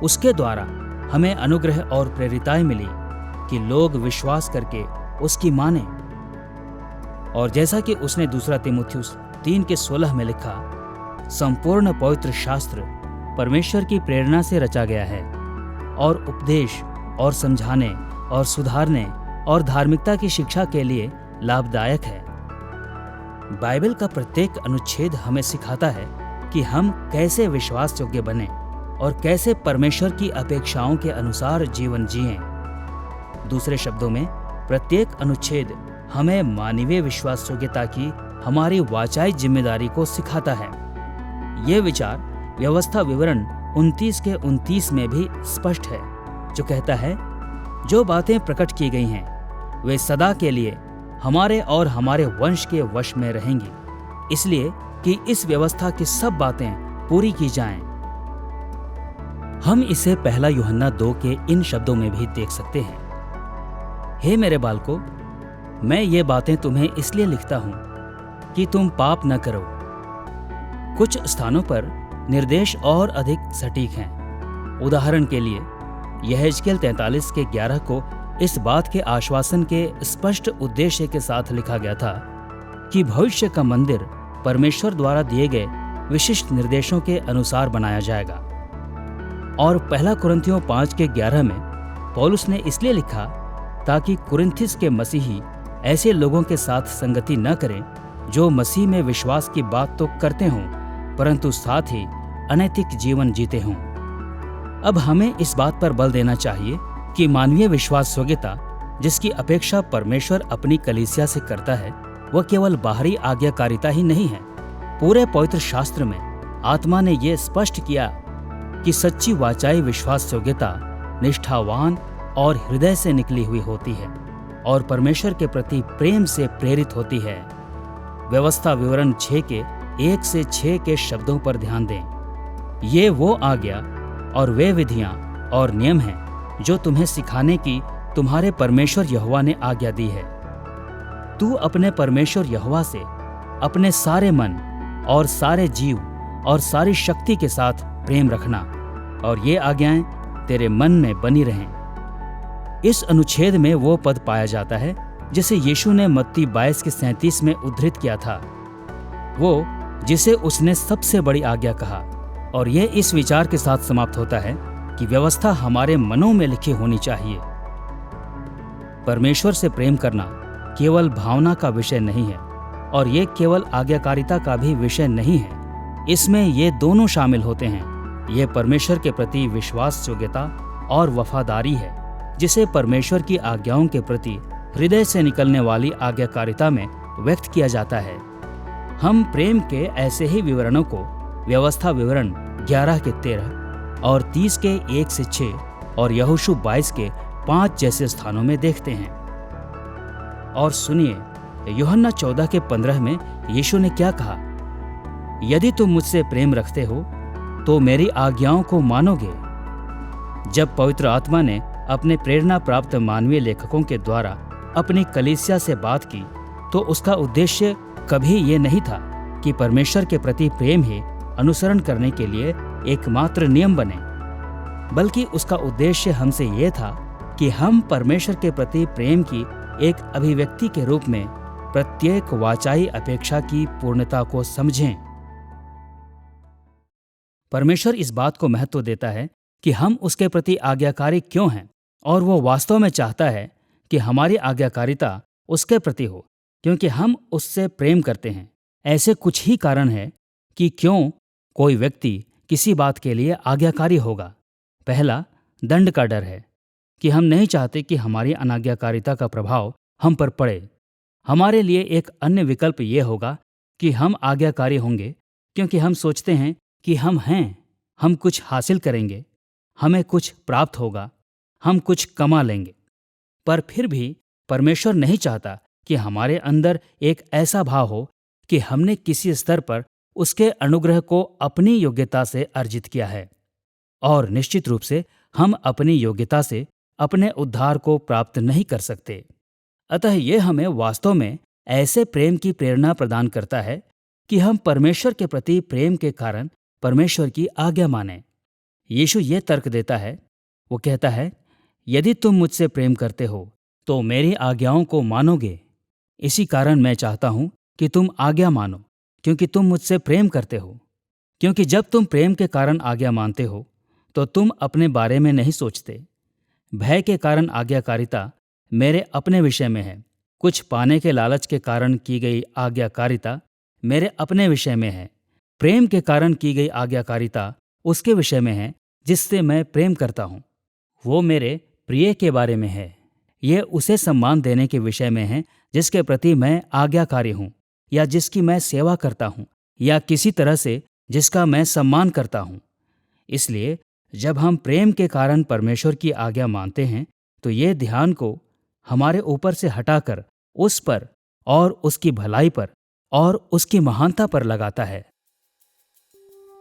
उसके द्वारा हमें अनुग्रह और प्रेरिताएं मिली कि लोग विश्वास करके उसकी माने। और जैसा कि उसने दूसरा तीमुथियुस 3:16 में लिखा, संपूर्ण पवित्र शास्त्र परमेश्वर की प्रेरणा से रचा गया है और उपदेश और समझाने और सुधारने और धार्मिकता की शिक्षा के लिए लाभदायक है। बाइबल का प्रत्येक अनुच्छेद हमें सिखाता है कि हम कैसे विश्वास योग्य बने और कैसे परमेश्वर की अपेक्षाओं के अनुसार जीवन जिएं। दूसरे शब्दों में, प्रत्येक अनुच्छेद हमें मानवीय विश्वास योग्यता की हमारी वाचाई जिम्मेदारी को सिखाता है। ये विचार व्यवस्था विवरण 29:29 में भी स्पष्ट है, जो कहता है, जो बातें प्रकट की गई हैं वे सदा के लिए हमारे और हमारे वंश के वश में रहेंगी, इसलिए कि इस व्यवस्था की सब बातें पूरी की जाएं। हम इसे पहला यूहन्ना 2 के इन शब्दों में भी देख सकते हैं, हे मेरे बालकों, मैं ये बातें तुम्हें इसलिए लिखता हूं कि तुम पाप न करो। कुछ स्थानों पर निर्देश और अधिक सटीक हैं। उदाहरण के लिए, यहेजकेल 43:11 को इस बात के आश्वासन के स्पष्ट उद्देश्य के साथ लिखा गया था कि भविष्य का मंदिर परमेश्वर द्वारा दिए गए विशिष्ट निर्देशों के अनुसार बनाया जाएगा। और पहला कुरिन्थियों 5:11 में पौलुस ने इसलिए लिखा ताकि कुरिन्थिस के मसीही ऐसे लोगों के साथ संगति न करें जो मसीह में विश्वास की बात तो करते हों, परंतु साथ ही अनैतिक जीवन जीते हों। अब हमें इस बात पर बल देना चाहिए कि मानवीय विश्वास योग्यता, जिसकी अपेक्षा परमेश्वर अपनी कलीसिया से करता है, वह केवल बाहरी आज्ञाकारिता ही नहीं है। पूरे पवित्र शास्त्र में आत्मा ने यह स्पष्ट किया कि सच्ची वाचाई विश्वास योग्यता निष्ठावान और हृदय से निकली हुई होती है और परमेश्वर के प्रति प्रेम से प्रेरित होती है। व्यवस्था विवरण 6 के 1 से 6 के शब्दों पर ध्यान दें। ये वो आज्ञा और वे विधियां और नियम हैं जो तुम्हें सिखाने की तुम्हारे परमेश्वर यहोवा ने आज्ञा दी है। तू अपने परमेश्वर यहोवा से अपने सारे मन और सारे जीव और सारी शक्ति के साथ प्रेम रखना, और ये आज्ञाएं तेरे मन में बनी रहें। इस अनुच्छेद में वो पद पाया जाता है जिसे यीशु ने मत्ती 22:37 में उद्धृत किया था, वो जिसे उसने सबसे बड़ी आज्ञा कहा। और यह इस विचार के साथ समाप्त होता है कि व्यवस्था हमारे मनों में लिखी होनी चाहिए। परमेश्वर से प्रेम करना केवल भावना का विषय नहीं है और ये केवल आज्ञाकारिता का भी विषय नहीं है। इसमें ये दोनों शामिल होते हैं। ये परमेश्वर के प्रति विश्वास योग्यता और वफादारी है, जिसे परमेश्वर की आज्ञाओं के प्रति हृदय से निकलने वाली आज्ञाकारिता में व्यक्त किया जाता है। हम प्रेम के ऐसे ही विवरणों को व्यवस्था विवरण 11:13 और 30:1-6 और यहोशू 22:5 जैसे स्थानों में देखते हैं। और सुनिए, यूहन्ना 14:15 में यीशु ने क्या कहा, यदि तुम मुझसे प्रेम रखते हो तो मेरी आज्ञाओं को मानोगे। जब पवित्र आत्मा ने अपने प्रेरणा प्राप्त मानवीय लेखकों के द्वारा अपनी कलीसिया से बात की, तो उसका उद्देश्य कभी ये नहीं था कि परमेश्वर के प्रति प्रेम ही अनुसरण करने के लिए एकमात्र नियम बने, बल्कि उसका उद्देश्य हमसे ये था कि हम परमेश्वर के प्रति प्रेम की एक अभिव्यक्ति के रूप में प्रत्येक वाचाई अपेक्षा की पूर्णता को समझें। परमेश्वर इस बात को महत्व देता है कि हम उसके प्रति आज्ञाकारी क्यों हैं, और वो वास्तव में चाहता है कि हमारी आज्ञाकारिता उसके प्रति हो, क्योंकि हम उससे प्रेम करते हैं। ऐसे कुछ ही कारण है कि क्यों कोई व्यक्ति किसी बात के लिए आज्ञाकारी होगा। पहला, दंड का डर है कि हम नहीं चाहते कि हमारी अनाज्ञाकारिता का प्रभाव हम पर पड़े। हमारे लिए एक अन्य विकल्प ये होगा कि हम आज्ञाकारी होंगे क्योंकि हम सोचते हैं कि हम कुछ हासिल करेंगे, हमें कुछ प्राप्त होगा, हम कुछ कमा लेंगे। पर फिर भी परमेश्वर नहीं चाहता कि हमारे अंदर एक ऐसा भाव हो कि हमने किसी स्तर पर उसके अनुग्रह को अपनी योग्यता से अर्जित किया है, और निश्चित रूप से हम अपनी योग्यता से अपने उद्धार को प्राप्त नहीं कर सकते। अतः यह हमें वास्तव में ऐसे प्रेम की प्रेरणा प्रदान करता है कि हम परमेश्वर के प्रति प्रेम के कारण परमेश्वर की आज्ञा मानें। यीशु ये तर्क देता है, वो कहता है, यदि तुम मुझसे प्रेम करते हो तो मेरी आज्ञाओं को मानोगे। इसी कारण मैं चाहता हूं कि तुम आज्ञा मानो, क्योंकि तुम मुझसे प्रेम करते हो। क्योंकि जब तुम प्रेम के कारण आज्ञा मानते हो तो तुम अपने बारे में नहीं सोचते। भय के कारण आज्ञाकारिता मेरे अपने विषय में है। कुछ पाने के लालच के कारण की गई आज्ञाकारिता मेरे अपने विषय में है। प्रेम के कारण की गई आज्ञाकारिता उसके विषय में है जिससे मैं प्रेम करता हूँ। वो मेरे प्रिय के बारे में है। ये उसे सम्मान देने के विषय में है जिसके प्रति मैं आज्ञाकारी हूँ, या जिसकी मैं सेवा करता हूँ, या किसी तरह से जिसका मैं सम्मान करता हूँ। इसलिए जब हम प्रेम के कारण परमेश्वर की आज्ञा मानते हैं तो ये ध्यान को हमारे ऊपर से हटाकर उस पर और उसकी भलाई पर और उसकी महानता पर लगाता है।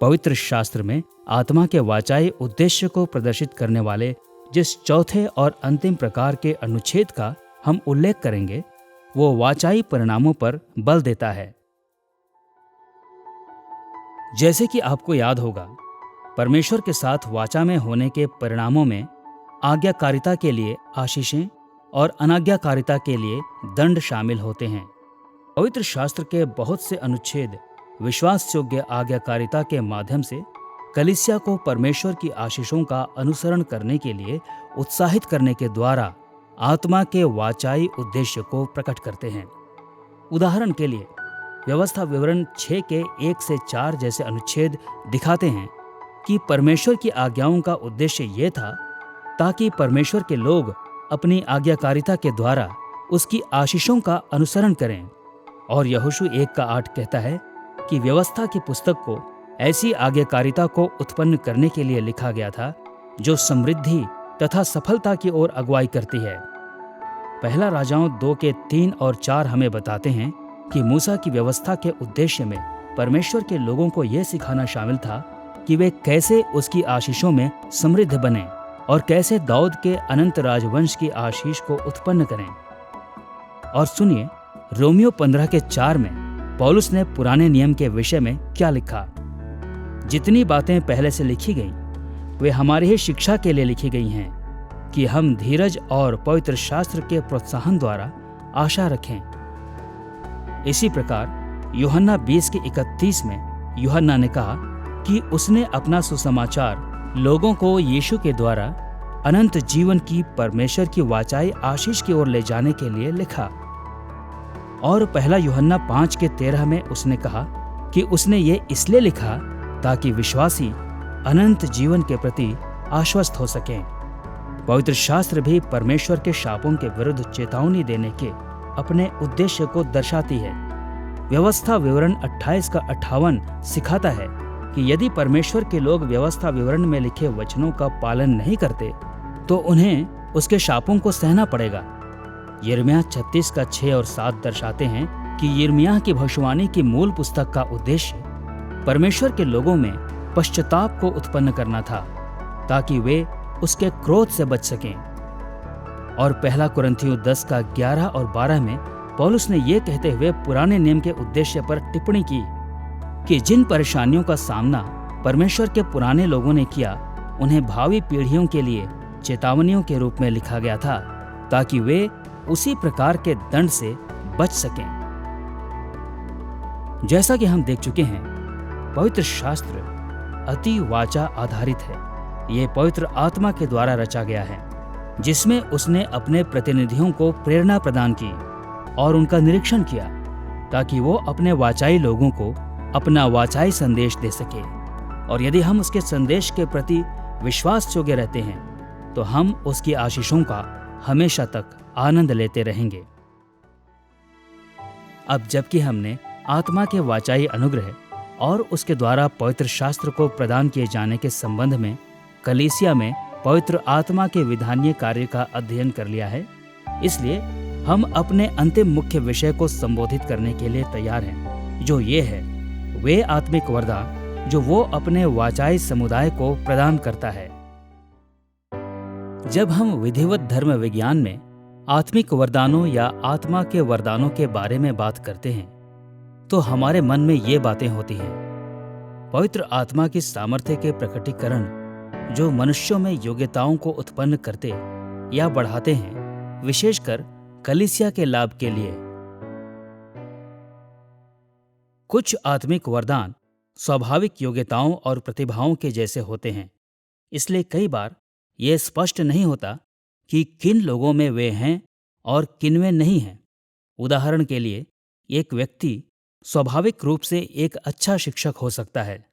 पवित्र शास्त्र में आत्मा के वाचाई उद्देश्य को प्रदर्शित करने वाले जिस चौथे और अंतिम प्रकार के अनुच्छेद का हम उल्लेख करेंगे, वो वाचाई परिणामों पर बल देता है। जैसे कि आपको याद होगा, परमेश्वर के साथ वाचा में होने के परिणामों में आज्ञाकारिता के लिए आशीषें और अनाज्ञाकारिता के लिए दंड शामिल होते हैं। पवित्र शास्त्र के बहुत से अनुच्छेद विश्वास योग्य आज्ञाकारिता के माध्यम से कलीसिया को परमेश्वर की आशीषों का अनुसरण करने के लिए उत्साहित करने के द्वारा आत्मा के वाचाई उद्देश्य को प्रकट करते हैं। उदाहरण के लिए व्यवस्था विवरण 6 के 1 से 4 जैसे अनुच्छेद दिखाते हैं कि परमेश्वर की आज्ञाओं का उद्देश्य ये था ताकि परमेश्वर के लोग अपनी आज्ञाकारिता के द्वारा उसकी आशीषों का अनुसरण करें। और यहोशू 1 का 8 कहता है कि व्यवस्था की पुस्तक को ऐसी आज्ञाकारिता को उत्पन्न करने के लिए लिखा गया था जो समृद्धि तथा सफलता की ओर अगुवाई करती है। पहला राजाओं 2 के 3 और 4 हमें बताते हैं कि मूसा की व्यवस्था के उद्देश्य में परमेश्वर के लोगों को यह सिखाना शामिल था कि वे कैसे उसकी आशीषों में समृद्ध बने और कैसे दाऊद के अनंत राजवंश की आशीष को उत्पन्न करें। और सुनिए, रोमियो 15 के 4 में पौलुस ने पुराने नियम के विषय में क्या लिखा। जितनी बातें पहले से लिखी गईं, वे हमारी ही शिक्षा के लिए लिखी गई हैं कि हम धीरज और पवित्र शास्त्र के प्रोत्साहन द्वारा आशा रखें। इसी प्रकार यूहन्ना 20 के 31 में यूहन्ना ने कहा कि उसने अपना सुसमाचार लोगों को यीशु के द्वारा अनंत जीवन की परमेश्वर की वाचाई आशीष की ओर ले जाने के लिए लिखा। और पहला यूहन्ना 5 के 13 में उसने कहा कि उसने ये इसलिए लिखा ताकि विश्वासी अनंत जीवन के प्रति आश्वस्त हो सकें। पवित्र शास्त्र भी परमेश्वर के शापों के विरुद्ध चेतावनी देने के अपने उद्देश्य को दर्शाती है। व्यवस्था विवरण 28 का 58 सिखाता है कि यदि परमेश्वर के लोग व्यवस्था विवरण में लिखे वचनों का पालन नहीं करते तो उन्हें उसके शापों को सहना पड़ेगा। यिर्मयाह 36 का 6 और 7 दर्शाते हैं कि यिर्मयाह की भविष्यवाणी की मूल पुस्तक का उद्देश्य परमेश्वर के लोगों में पश्चाताप को उत्पन्न करना था ताकि वे उसके क्रोध से बच सकें। और पहला कुरिन्थियों 10 का 11 और 12 में पौलुस ने ये कहते हुए पुराने नियम के उद्देश्य पर टिप्पणी की कि जिन परेशानियों का सामना परमेश्वर के पुराने लोगों ने किया, उन्हें भावी पीढ़ियों के लिए चेतावनियों के रूप में लिखा गया था ताकि वे उसी प्रकार के दंड से बच सकें। जैसा कि हम देख चुके हैं, पवित्र शास्त्र अति वाचा आधारित है। ये पवित्र आत्मा के द्वारा रचा गया है जिसमें उसने अपने प्रतिनिधियों को प्रेरणा प्रदान की और उनका निरीक्षण किया, ताकि वो अपने वाचाई लोगों को अपना वाचाई संदेश दे सके। और यदि हम उसके संदेश के प्रति विश्वास योग्य रहते हैं तो हम उसकी आशीषों का हमेशा तक आनंद लेते रहेंगे। अब जबकि हमने आत्मा के वाचाई अनुग्रह और उसके द्वारा पवित्र शास्त्र को प्रदान किए जाने के संबंध में कलीसिया में पवित्र आत्मा के विधानीय कार्य का अध्ययन कर लिया है, इसलिए हम अपने अंतिम मुख्य विषय को संबोधित करने के लिए तैयार हैं, जो ये है वे आत्मिक वरदान जो वो अपने वाचाई समुदाय को प्रदान करता है। जब हम विधिवत धर्म विज्ञान में आत्मिक वरदानों या आत्मा के वरदानों के बारे में बात करते हैं तो हमारे मन में ये बातें होती हैं। पवित्र आत्मा की सामर्थ्य के प्रकटीकरण जो मनुष्यों में योग्यताओं को उत्पन्न करते या बढ़ाते हैं, विशेषकर कलीसिया के लाभ के लिए। कुछ आत्मिक वरदान स्वाभाविक योग्यताओं और प्रतिभाओं के जैसे होते हैं, इसलिए कई बार यह स्पष्ट नहीं होता कि किन लोगों में वे हैं और किन में नहीं हैं। उदाहरण के लिए, एक व्यक्ति स्वाभाविक रूप से एक अच्छा शिक्षक हो सकता है,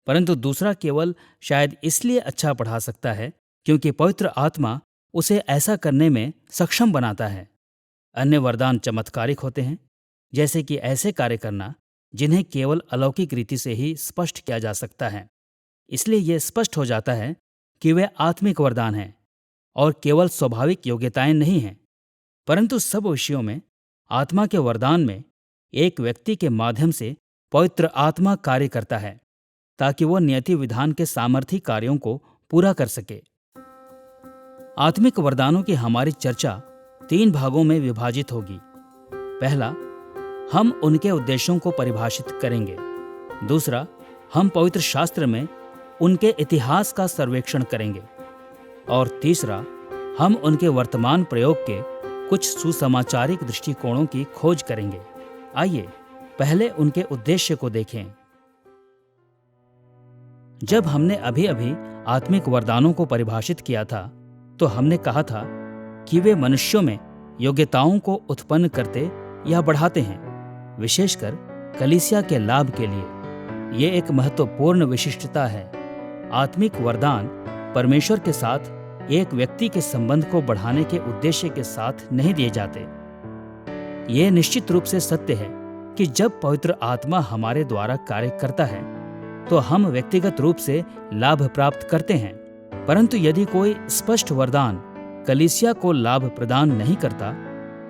परंतु दूसरा केवल शायद इसलिए अच्छा पढ़ा सकता है क्योंकि पवित्र आत्मा उसे ऐसा करने में सक्षम बनाता है। अन्य वरदान चमत्कारिक होते हैं, जैसे कि ऐसे कार्य करना जिन्हें केवल अलौकिक रीति से ही स्पष्ट किया जा सकता है। इसलिए यह स्पष्ट हो जाता है कि वे आत्मिक वरदान हैं और केवल स्वाभाविक योग्यताएं नहीं हैं। परंतु सब विषयों में आत्मा के वरदान में एक व्यक्ति के माध्यम से पवित्र आत्मा कार्य करता है ताकि वो नियति विधान के सामर्थी कार्यों को पूरा कर सके। आत्मिक वरदानों की हमारी चर्चा 3 भागों में विभाजित होगी। पहला, हम उनके उद्देश्यों को परिभाषित करेंगे। दूसरा, हम पवित्र शास्त्र में उनके इतिहास का सर्वेक्षण करेंगे। और तीसरा, हम उनके वर्तमान प्रयोग के कुछ सुसमाचारिक दृष्टिकोणों की खोज करेंगे। आइए पहले उनके उद्देश्य को देखें। जब हमने अभी अभी आत्मिक वरदानों को परिभाषित किया था तो हमने कहा था कि वे मनुष्यों में योग्यताओं को उत्पन्न करते या बढ़ाते हैं, विशेषकर कलीसिया के लाभ के लिए। ये एक महत्वपूर्ण विशिष्टता है। आत्मिक वरदान परमेश्वर के साथ एक व्यक्ति के संबंध को बढ़ाने के उद्देश्य के साथ नहीं दिए जाते। ये निश्चित रूप से सत्य है कि जब पवित्र आत्मा हमारे द्वारा कार्य करता है तो हम व्यक्तिगत रूप से लाभ प्राप्त करते हैं। परंतु यदि कोई स्पष्ट वरदान कलीसिया को लाभ प्रदान नहीं करता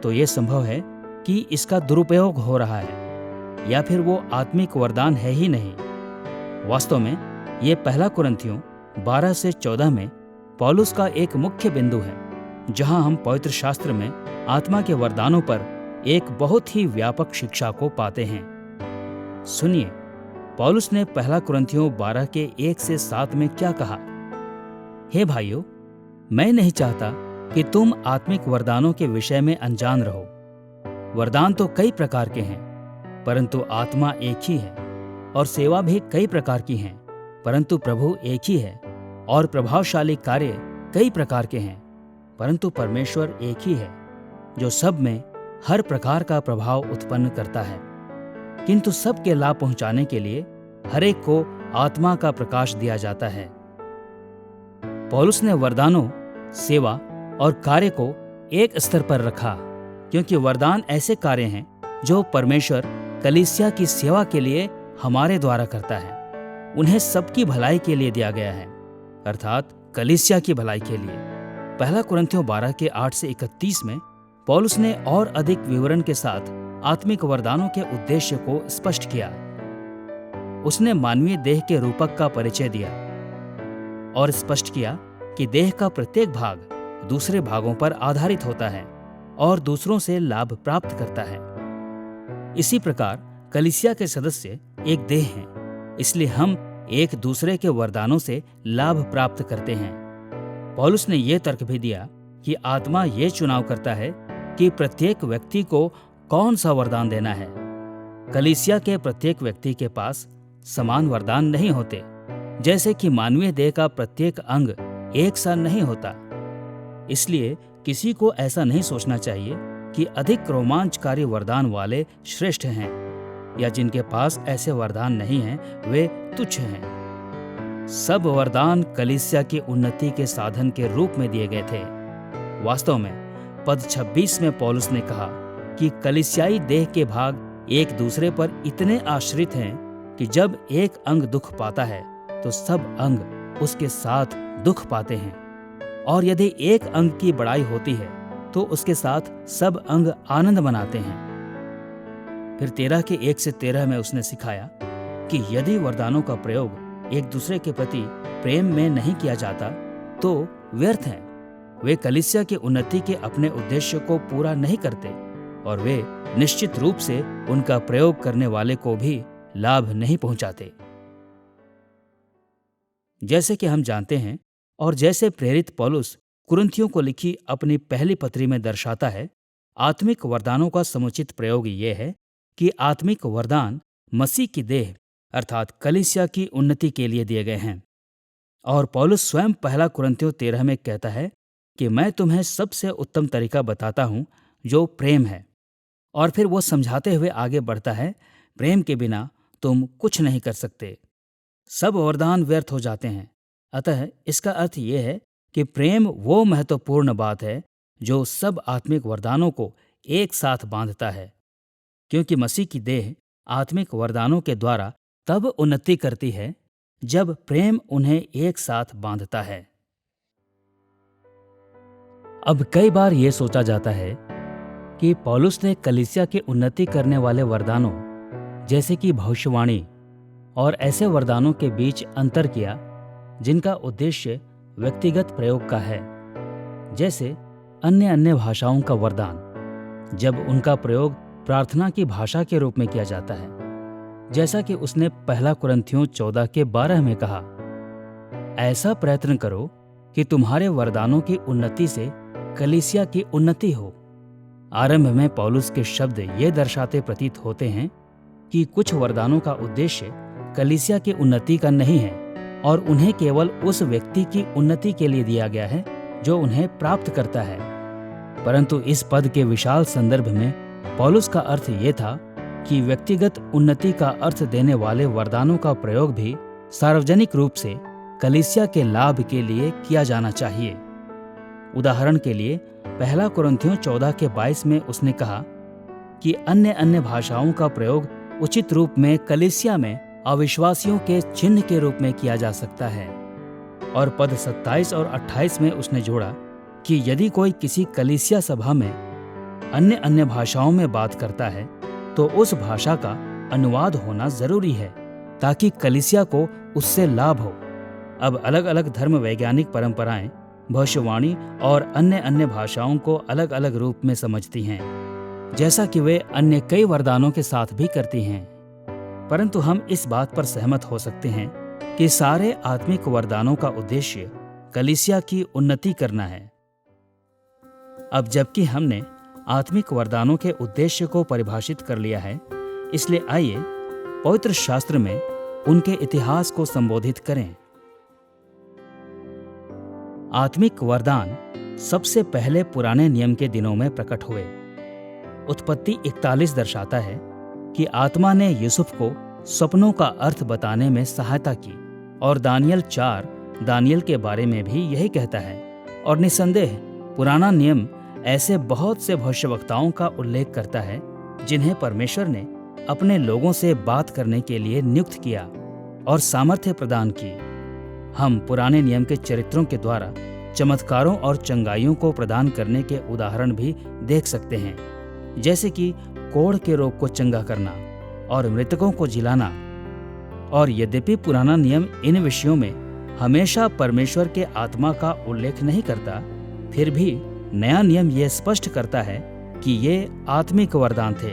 तो ये संभव है कि इसका दुरुपयोग हो रहा है या फिर वो आत्मिक वरदान है ही नहीं। वास्तव में ये 1 कुरिन्थियों 12 से 14 में पौलुस का एक मुख्य बिंदु है, जहां हम पवित्र शास्त्र में आत्मा के वरदानों पर एक बहुत ही व्यापक शिक्षा को पाते हैं। सुनिए, पौलुस ने 1 कुरिन्थियों 12 के 1 से 7 में क्या कहा। हे भाइयों, मैं नहीं चाहता कि तुम आत्मिक वरदानों के विषय में अनजान रहो। वरदान तो कई प्रकार के हैं, परंतु आत्मा एक ही है, और सेवा भी कई प्रकार की हैं, परंतु प्रभु एक ही है, और प्रभावशाली कार्य कई प्रकार के हैं, परंतु परमेश्वर एक ही है, जो सब में हर प्रकार का प्रभाव उत्पन्न करता है, किंतु सबके लाभ पहुंचाने के लिए हर एक को आत्मा का प्रकाश दिया जाता है। पौलुस ने वरदानों, सेवा और कार्य को एक स्तर पर रखा, क्योंकि वरदान ऐसे कार्य हैं जो परमेश्वर कलीसिया की सेवा के लिए हमारे द्वारा करता है। उन्हें सबकी भलाई के लिए दिया गया है, अर्थात कलीसिया की भलाई के लिए। 1 कुरिन्थियों 12 के 8 से 31 में पौलुस ने और अधिक विवरण के साथ आत्मिक वरदानों के उद्देश्य को स्पष्ट किया। उसने मानवीय देह के रूपक का परिचय दिया और स्पष्ट किया कि देह का प्रत्येक भाग दूसरे भागों पर आधारित होता है और दूसरों से लाभ प्राप्त करता है। इसी प्रकार कलीसिया के सदस्य एक देह हैं, इसलिए हम एक दूसरे के वरदानों से लाभ प्राप्त करते हैं। पौलुस ने यह तर्क भी दिया कि आत्मा ये चुनाव करता है कि प्रत्येक व्यक्ति को कौन सा वरदान देना है। कलीसिया के प्रत्येक व्यक्ति के पास समान वरदान नहीं होते, जैसे कि मानवीय देह का प्रत्येक अंग एक सा नहीं होता। इसलिए किसी को ऐसा नहीं सोचना चाहिए कि अधिक रोमांचकारी वरदान वाले श्रेष्ठ हैं, या जिनके पास ऐसे वरदान नहीं हैं वे तुच्छ हैं। सब वरदान कलीसिया की उन्नति के साधन के रूप में दिए गए थे। वास्तव में पद 26 में पौलुस ने कहा कि कलीसियाई देह के भाग एक दूसरे पर इतने आश्रित हैं कि जब एक अंग दुख पाता है तो सब अंग उसके साथ दुख पाते हैं, और यदि एक अंग की बड़ाई होती है तो उसके साथ सब अंग आनंद मनाते हैं। फिर 13 के 1 से 13 में उसने सिखाया कि यदि वरदानों का प्रयोग एक दूसरे के प्रति प्रेम में नहीं किया जाता तो व्यर्थ हैं। वे कलीसिया की उन्नति के अपने उद्देश्य को पूरा नहीं करते, और वे निश्चित रूप से उनका प्रयोग करने वाले को भी लाभ नहीं पहुंचाते। जैसे कि हम जानते हैं, और जैसे प्रेरित पौलुस कुरिन्थियों को लिखी अपनी पहली पत्री में दर्शाता है, आत्मिक वरदानों का समुचित प्रयोग ये है कि आत्मिक वरदान मसीह की देह अर्थात कलीसिया की उन्नति के लिए दिए गए हैं। और पौलुस स्वयं पहला कुरिन्थियों 13 में कहता है कि मैं तुम्हें सबसे उत्तम तरीका बताता हूं जो प्रेम है। और फिर वो समझाते हुए आगे बढ़ता है, प्रेम के बिना तुम कुछ नहीं कर सकते, सब वरदान व्यर्थ हो जाते हैं। अतः इसका अर्थ ये है कि प्रेम वो महत्वपूर्ण बात है जो सब आत्मिक वरदानों को एक साथ बांधता है, क्योंकि मसीह की देह आत्मिक वरदानों के द्वारा तब उन्नति करती है जब प्रेम उन्हें एक साथ बांधता है। अब कई बार ये सोचा जाता है कि पौलुस ने कलीसिया की उन्नति करने वाले वरदानों जैसे कि भविष्यवाणी और ऐसे वरदानों के बीच अंतर किया जिनका उद्देश्य व्यक्तिगत प्रयोग का है, जैसे अन्य भाषाओं का वरदान, जब उनका प्रयोग प्रार्थना की भाषा के रूप में किया जाता है, जैसा कि उसने पहला कुरिन्थियों 14 के 12 में कहा, ऐसा प्रयत्न करो कि तुम्हारे वरदानों की उन्नति से कलीसिया की उन्नति हो। आरंभ में पौलुस के शब्द ये दर्शाते प्रतीत होते हैं कि कुछ वरदानों का उद्देश्य कलीसिया की उन्नति का नहीं है, और उन्हें केवल उस व्यक्ति की उन्नति के लिए दिया गया है जो उन्हें प्राप्त करता है। परंतु इस पद के विशाल संदर्भ में पौलुस का अर्थ ये था कि व्यक्तिगत उन्नति का अर्थ देने वाले वरदानों का प्रयोग भी सार्वजनिक रूप से कलीसिया के लाभ के लिए किया जाना चाहिए। उदाहरण के लिए पहला कुरिन्थियों 14 के 22 में उसने कहा कि अन्य भाषाओं का प्रयोग उचित रूप में कलीसिया में अविश्वासियों के चिन्ह के रूप में किया जा सकता है। और पद 27 और 28 में उसने जोड़ा कि यदि कोई किसी कलीसिया सभा में अन्य भाषाओं में बात करता है तो उस भाषा का अनुवाद होना जरूरी है ताकि कलीसिया को उससे लाभ हो। अब अलग अलग धर्म वैज्ञानिक परंपराएं भविष्यवाणी और अन्य भाषाओं को अलग अलग रूप में समझती हैं, जैसा कि वे अन्य कई वरदानों के साथ भी करती हैं। परंतु हम इस बात पर सहमत हो सकते हैं कि सारे आत्मिक वरदानों का उद्देश्य कलीसिया की उन्नति करना है। अब जबकि हमने आत्मिक वरदानों के उद्देश्य को परिभाषित कर लिया है, इसलिए आइए पवित्र शास्त्र में उनके इतिहास को संबोधित करें। आत्मिक वरदान सबसे पहले पुराने नियम के दिनों में प्रकट हुए। उत्पत्ति 41 दर्शाता है कि आत्मा ने यूसुफ को सपनों का अर्थ बताने में सहायता की, और दानियल 4 दानियल के बारे में भी यही कहता है। और निसंदेह पुराना नियम ऐसे बहुत से भविष्यवक्ताओं का उल्लेख करता है जिन्हें परमेश्वर ने अपने लोगों से बात करने के लिए नियुक्त किया और सामर्थ्य प्रदान की। हम पुराने नियम के चरित्रों के द्वारा चमत्कारों और चंगाइयों को प्रदान करने के उदाहरण भी देख सकते हैं, जैसे कि कोढ़ के रोग को चंगा करना और मृतकों को जिलाना। और यद्यपि पुराना नियम इन विषयों में हमेशा परमेश्वर के आत्मा का उल्लेख नहीं करता, फिर भी नया नियम यह स्पष्ट करता है कि ये आत्मिक वरदान थे।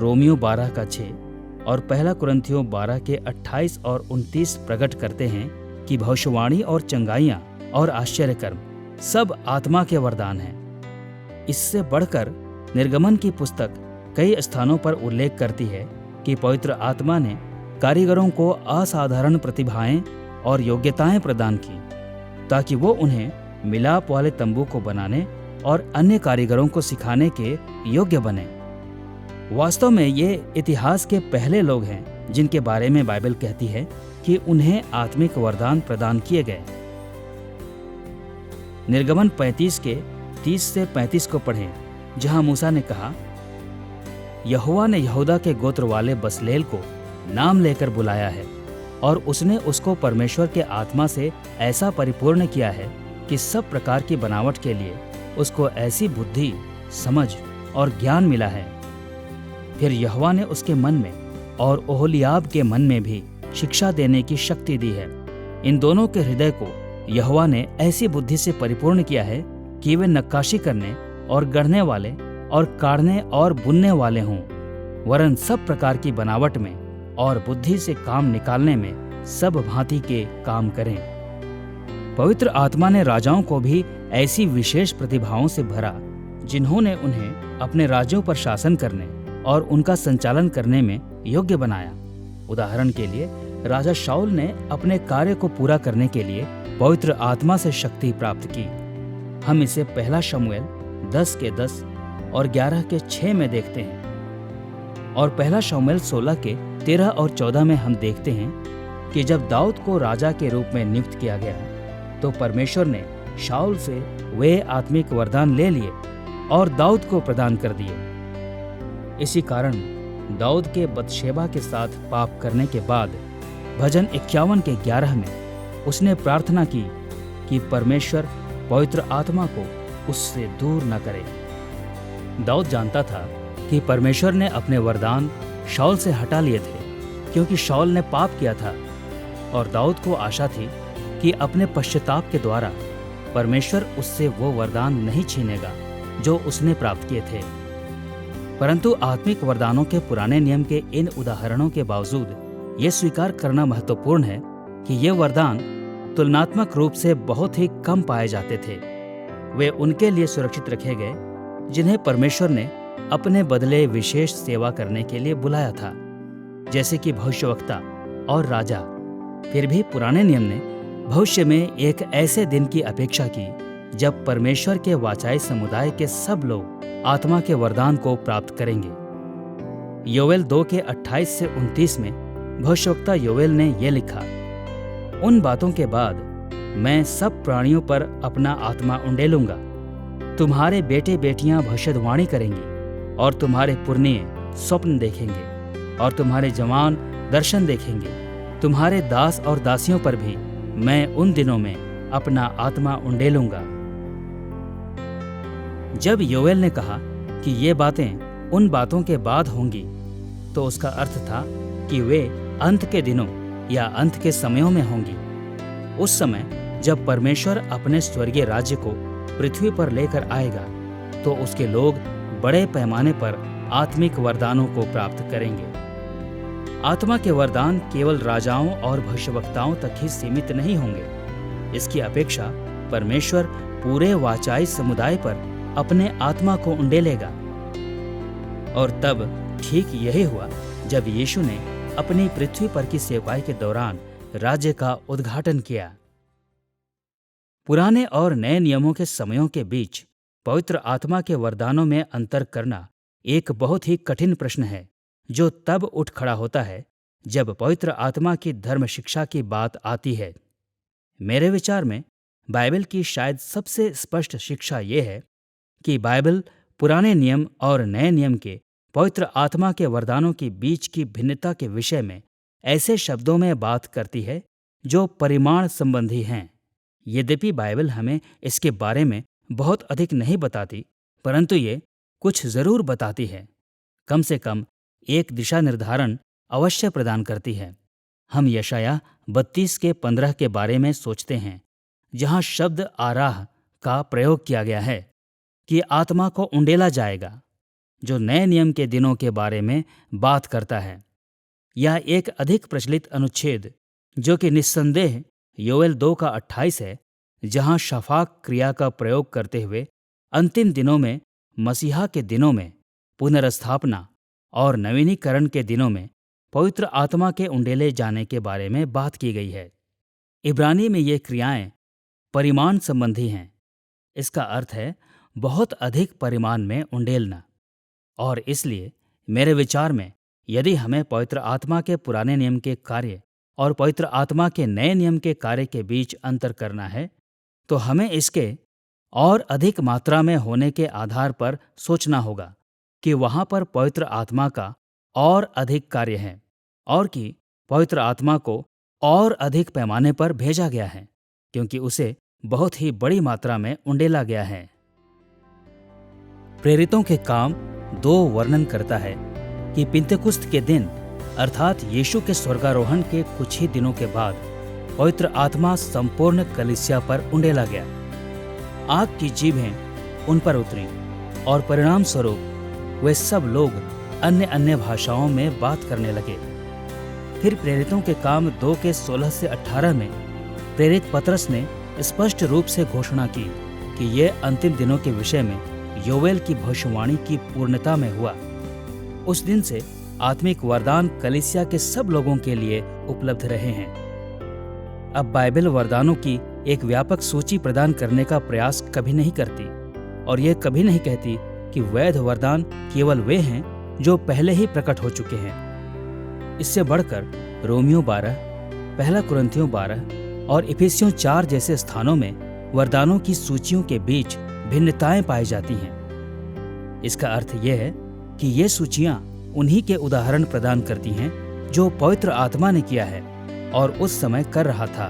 रोमियो 12 का 6 और पहला कुरिन्थियों 12 के 28 और 29 प्रकट करते हैं कि भविष्यवाणी और चंगाइयाँ और आश्चर्यकर्म सब आत्मा के वरदान हैं। इससे बढ़कर निर्गमन की पुस्तक कई स्थानों पर उल्लेख करती है कि पवित्र आत्मा ने कारीगरों को असाधारण प्रतिभाएं और योग्यताएं प्रदान की ताकि वो उन्हें मिलाप वाले तंबू को बनाने और अन्य कारीगरों को सिखाने के योग्य बने। वास्तव में ये इतिहास के पहले लोग हैं जिनके बारे में बाइबल कहती है कि उन्हें आत्मिक वरदान प्रदान किए गए। निर्गमन 35 के 30 से 35 को पढ़ें, जहां मूसा ने कहा, यहोवा ने यहूदा के गोत्र वाले बसलेल को नाम लेकर बुलाया है और उसने उसको परमेश्वर के आत्मा से ऐसा परिपूर्ण किया है कि सब प्रकार की बनावट के लिए उसको ऐसी बुद्धि, समझ और ज्ञान मिला है। फिर यहोवा ने उसके मन में और ओहोलियाब के मन में भी शिक्षा देने की शक्ति दी है। इन दोनों के हृदय को यहोवा ने ऐसी बुद्धि से परिपूर्ण किया है कि वे नक्काशी करने और गढ़ने वाले और काढ़ने और बुनने वाले हों, वरन सब प्रकार की बनावट में और बुद्धि से काम निकालने में सब भांति के काम करें। पवित्र आत्मा ने राजाओं को भी ऐसी विशेष प्रतिभाओं से भरा जिन्होंने उन्हें अपने राज्यों पर शासन करने और उनका संचालन करने में योग्य बनाया। उदाहरण के लिए राजा शाऊल ने अपने कार्य को पूरा करने के लिए पवित्र आत्मा से शक्ति प्राप्त की। हम इसे पहला शमूएल 10 के 10 और 11 के 6 में देखते हैं, और पहला शमूएल 16 के 13 और 14 में हम देखते हैं कि जब दाऊद को राजा के रूप में नियुक्त किया गया तो परमेश्वर ने शाऊल से वे आत्मिक वरदान ले लिए और दाऊद को प्रदान कर दिए। इसी कारण दाऊद के बतशेबा के साथ पाप करने के बाद भजन 51 के 11 में उसने प्रार्थना की कि परमेश्वर पवित्र आत्मा को उससे दूर न करे। दाऊद जानता था कि परमेश्वर ने अपने वरदान शाऊल से हटा लिए थे क्योंकि शाऊल ने पाप किया था, और दाऊद को आशा थी कि अपने पश्चाताप के द्वारा परमेश्वर उससे वो वरदान नहीं छीनेगा जो उसने प्राप्त किए थे। परंतु आत्मिक वरदानों के पुराने नियम के इन उदाहरणों के बावजूद ये स्वीकार करना महत्वपूर्ण है कि ये वरदान तुलनात्मक रूप से बहुत ही कम पाए जाते थे। वे उनके लिए सुरक्षित रखे गए जिन्हें परमेश्वर ने अपने बदले विशेष सेवा करने के लिए बुलाया था, जैसे कि भविष्यवक्ता और राजा। फिर भी पुराने नियम ने भविष्य में एक ऐसे दिन की अपेक्षा की जब परमेश्वर के वाचाई समुदाय के सब लोग आत्मा के वरदान को प्राप्त करेंगे। योवेल 2 के 28 से 29 में भविष्यवक्ता योवेल ने यह लिखा, उन बातों के बाद मैं सब प्राणियों पर अपना आत्मा उंडेलूंगा। तुम्हारे बेटे बेटियां भविष्यवाणी करेंगी और तुम्हारे पुरनिये स्वप्न देखेंगे और तुम्हारे जवान दर्शन देखेंगे। तुम्हारे दास और दासियों पर भी मैं उन दिनों में अपना आत्मा उंडेलूंगा। जब योवेल ने कहा कि ये बातें उन बातों के बाद होंगी, तो उसका अर्थ था कि वे अंत के दिनों या अंत के समयों में होंगी। उस समय जब परमेश्वर अपने स्वर्गीय राज्य को पृथ्वी पर लेकर आएगा, तो उसके लोग बड़े पैमाने पर आत्मिक वरदानों को प्राप्त करेंगे। आत्मा के वरदान केवल राजाओं और भविष्यवक्ताओं तक ही सीमित नहीं होंगे। इसकी अपेक्षा परमेश्वर पूरे वाचाई समुदाय पर अपने आत्मा को उंडेलेगा। और तब ठीक यही हुआ जब यीशु ने अपनी पृथ्वी पर की सेवकाई के दौरान राज्य का उद्घाटन किया। पुराने और नए नियमों के समयों के बीच पवित्र आत्मा के वरदानों में अंतर करना एक बहुत ही कठिन प्रश्न है, जो तब उठ खड़ा होता है जब पवित्र आत्मा की धर्म शिक्षा की बात आती है। मेरे विचार में बाइबल की शायद सबसे स्पष्ट शिक्षा ये है कि बाइबल पुराने नियम और नए नियम के पवित्र आत्मा के वरदानों के बीच की भिन्नता के विषय में ऐसे शब्दों में बात करती है जो परिमाण संबंधी हैं। यद्यपि बाइबल हमें इसके बारे में बहुत अधिक नहीं बताती, परंतु ये कुछ जरूर बताती है। कम से कम एक दिशा निर्धारण अवश्य प्रदान करती है। हम यशायाह 32 के 15 के बारे में सोचते हैं, जहां शब्द आराह का प्रयोग किया गया है कि आत्मा को उंडेला जाएगा, जो नए नियम के दिनों के बारे में बात करता है। यह एक अधिक प्रचलित अनुच्छेद, जो कि निस्संदेह योवेल 2 का 28 है, जहां शफाक क्रिया का प्रयोग करते हुए अंतिम दिनों में, मसीहा के दिनों में, पुनर्स्थापना और नवीनीकरण के दिनों में पवित्र आत्मा के उंडेले जाने के बारे में बात की गई है। इब्रानी में ये क्रियाएं परिमाण संबंधी हैं। इसका अर्थ है बहुत अधिक परिमाण में उंडेलना। और इसलिए मेरे विचार में यदि हमें पवित्र आत्मा के पुराने नियम के कार्य और पवित्र आत्मा के नए नियम के कार्य के बीच अंतर करना है, तो हमें इसके और अधिक मात्रा में होने के आधार पर सोचना होगा कि वहाँ पर पवित्र आत्मा का और अधिक कार्य है और कि पवित्र आत्मा को और अधिक पैमाने पर भेजा गया है, क्योंकि उसे बहुत ही बड़ी मात्रा में उंडेला गया है। प्रेरितों के काम 2 वर्णन करता है कि पिंतेकुस्त के दिन अर्थात यीशु के स्वर्गारोहण के कुछ ही दिनों के बाद पवित्र आत्मा संपूर्ण कलीसिया पर उंडेला गया। आग की जीभें उन पर उतरी और परिणाम स्वरूप वे सब लोग अन्य अन्य भाषाओं में बात करने लगे। फिर प्रेरितों के काम 2 के 16 से 18 में प्रेरित पतरस ने स्पष्ट रूप से घोषणा की कि यह अंतिम दिनों के विषय में योवेल की भविष्यवाणी की पूर्णता में हुआ। उस दिन से आत्मिक वरदान कलीसिया के सब लोगों के लिए उपलब्ध रहे हैं। अब बाइबल वरदानों की एक व्यापक सूची प्रदान करने का प्रयास कभी नहीं करती और यह कभी नहीं कहती कि वैध वरदान केवल वे हैं जो पहले ही प्रकट हो चुके हैं। इससे बढ़कर रोमियो 12, पहला कुरिन्थियों 12 और इफिसियों 4 जैसे स्थानों में वरदानों की सूचियों के बीच भिन्नताएं पाई जाती हैं। इसका अर्थ यह है कि ये सूचियां उन्हीं के उदाहरण प्रदान करती हैं जो पवित्र आत्मा ने किया है और उस समय कर रहा था।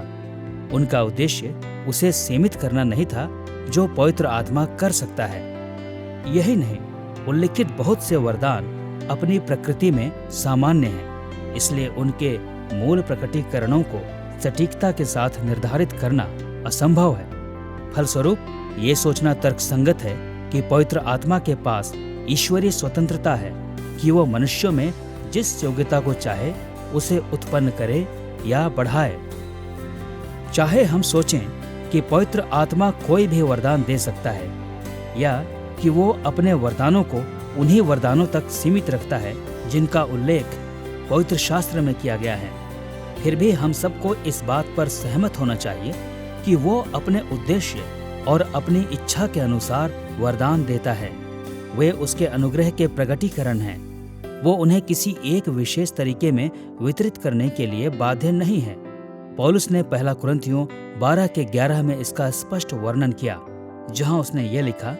उनका उद्देश्य उसे सीमित करना नहीं था जो पवित्र आत्मा कर सकता है। यही नहीं, उल्लिखित बहुत से वरदान अपनी प्रकृति में सामान्य हैं, इसलिए उनके मूल प्रकटीकरणों को सटीकता के साथ निर्धारित करना असंभव है। फलस्वरूप ये सोचना तर्कसंगत है कि पवित्र आत्मा के पास ईश्वरीय स्वतंत्रता है कि वो मनुष्यों में जिस योग्यता को चाहे उसे उत्पन्न करे या बढ़ाए। चाहे हम सोचें कि पवित्र आत्मा कोई भी वरदान दे सकता है या कि वो अपने वरदानों को उन्हीं वरदानों तक सीमित रखता है जिनका उल्लेख पवित्र शास्त्र में किया गया है, फिर भी हम सबको इस बात पर सहमत होना चाहिए कि वो अपने उद्देश्य और अपनी इच्छा के अनुसार वरदान देता है। वे उसके अनुग्रह के प्रगटीकरण हैं। वो उन्हें किसी एक विशेष तरीके में वितरित करने के लिए बाध्य नहीं है। पौलुस ने पहला कुरिन्थियों 12 के 11 में इसका स्पष्ट वर्णन किया, जहां उसने ये लिखा,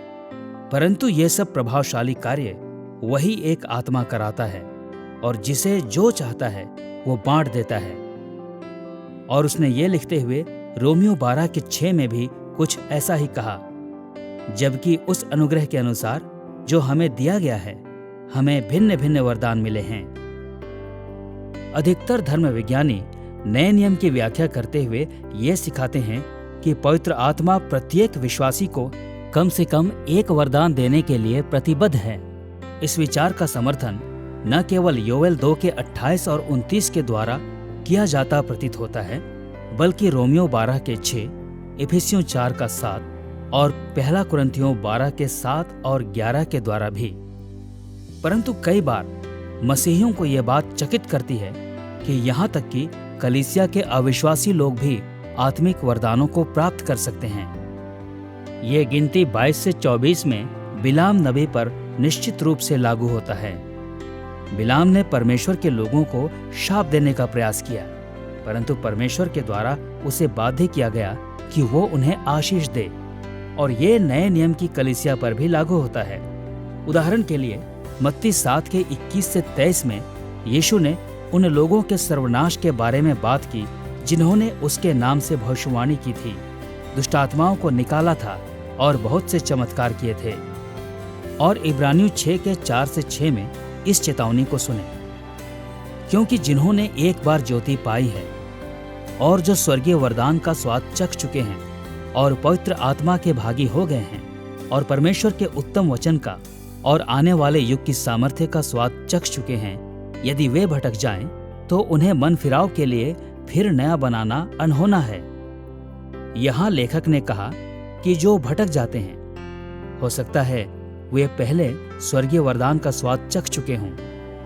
परंतु ये सब प्रभावशाली कार्य वही एक आत्मा कराता है और जिसे जो चाहता है वो बांट देता है। और उसने ये लिखते हुए रोमियो 12 के 6 में भी कुछ ऐसा ही कहा, जबकि उस अनुग्रह के अनुसार जो हमें दिया गया है हमें भिन्न भिन्न वरदान मिले हैं। अधिकतर धर्म विज्ञानी नए नियम की व्याख्या करते हुए ये सिखाते हैं कि पवित्र आत्मा प्रत्येक विश्वासी को कम से कम एक वरदान देने के लिए प्रतिबद्ध है। इस विचार का समर्थन न केवल योवेल 2 के 28 और 29 के द्वारा किया जाता प्रतीत होता है, बल्कि रोमियो 12 के 6, इफिसियों 4 का 7 और पहला कुरिन्थियों 12 के 7 और 11 के द्वारा भी। परंतु कई बार मसीहियों को यह बात चकित करती है कि यहाँ तक कि कलीसिया के अविश्वासी लोग भी आत्मिक वरदानों को प्राप्त कर सकते हैं। ये गिनती 22 से 24 में बिलाम नबी पर निश्चित रूप से लागू होता है। बिलाम ने परमेश्वर के लोगों को शाप देने का प्रयास किया, परंतु परमेश्वर के द्वारा उसे बाध्य किया गया कि वो उन्हें आशीष दे, और ये नए नियम की कलीसिया पर भी लागू होता है। उदाहरण के लिए मत्ती 7 के 21 से 23 में यीशु ने उन लोगों के सर्वनाश के बारे में बात की जिन्होंने उसके नाम से भविष्यवाणी की थी, दुष्टात्माओं को निकाला था और बहुत से चमत्कार किए थे। और इब्रानियों 6 के 4 से 6 में इस चेतावनी को सुने, क्योंकि जिन्होंने एक बार ज्योति पाई है और जो स्वर्गीय वरदान का स्वाद चख चुके हैं और पवित्र आत्मा के भागी हो गए हैं और परमेश्वर के उत्तम वचन का और आने वाले युग की सामर्थ्य का स्वाद चख चुके हैं, यदि वे भटक जाएं तो उन्हें मन फिराव के लिए फिर नया बनाना अनहोना है। यहाँ लेखक ने कहा कि जो भटक जाते हैं, हो सकता है वे पहले स्वर्गीय वरदान का स्वाद चख चुके हों,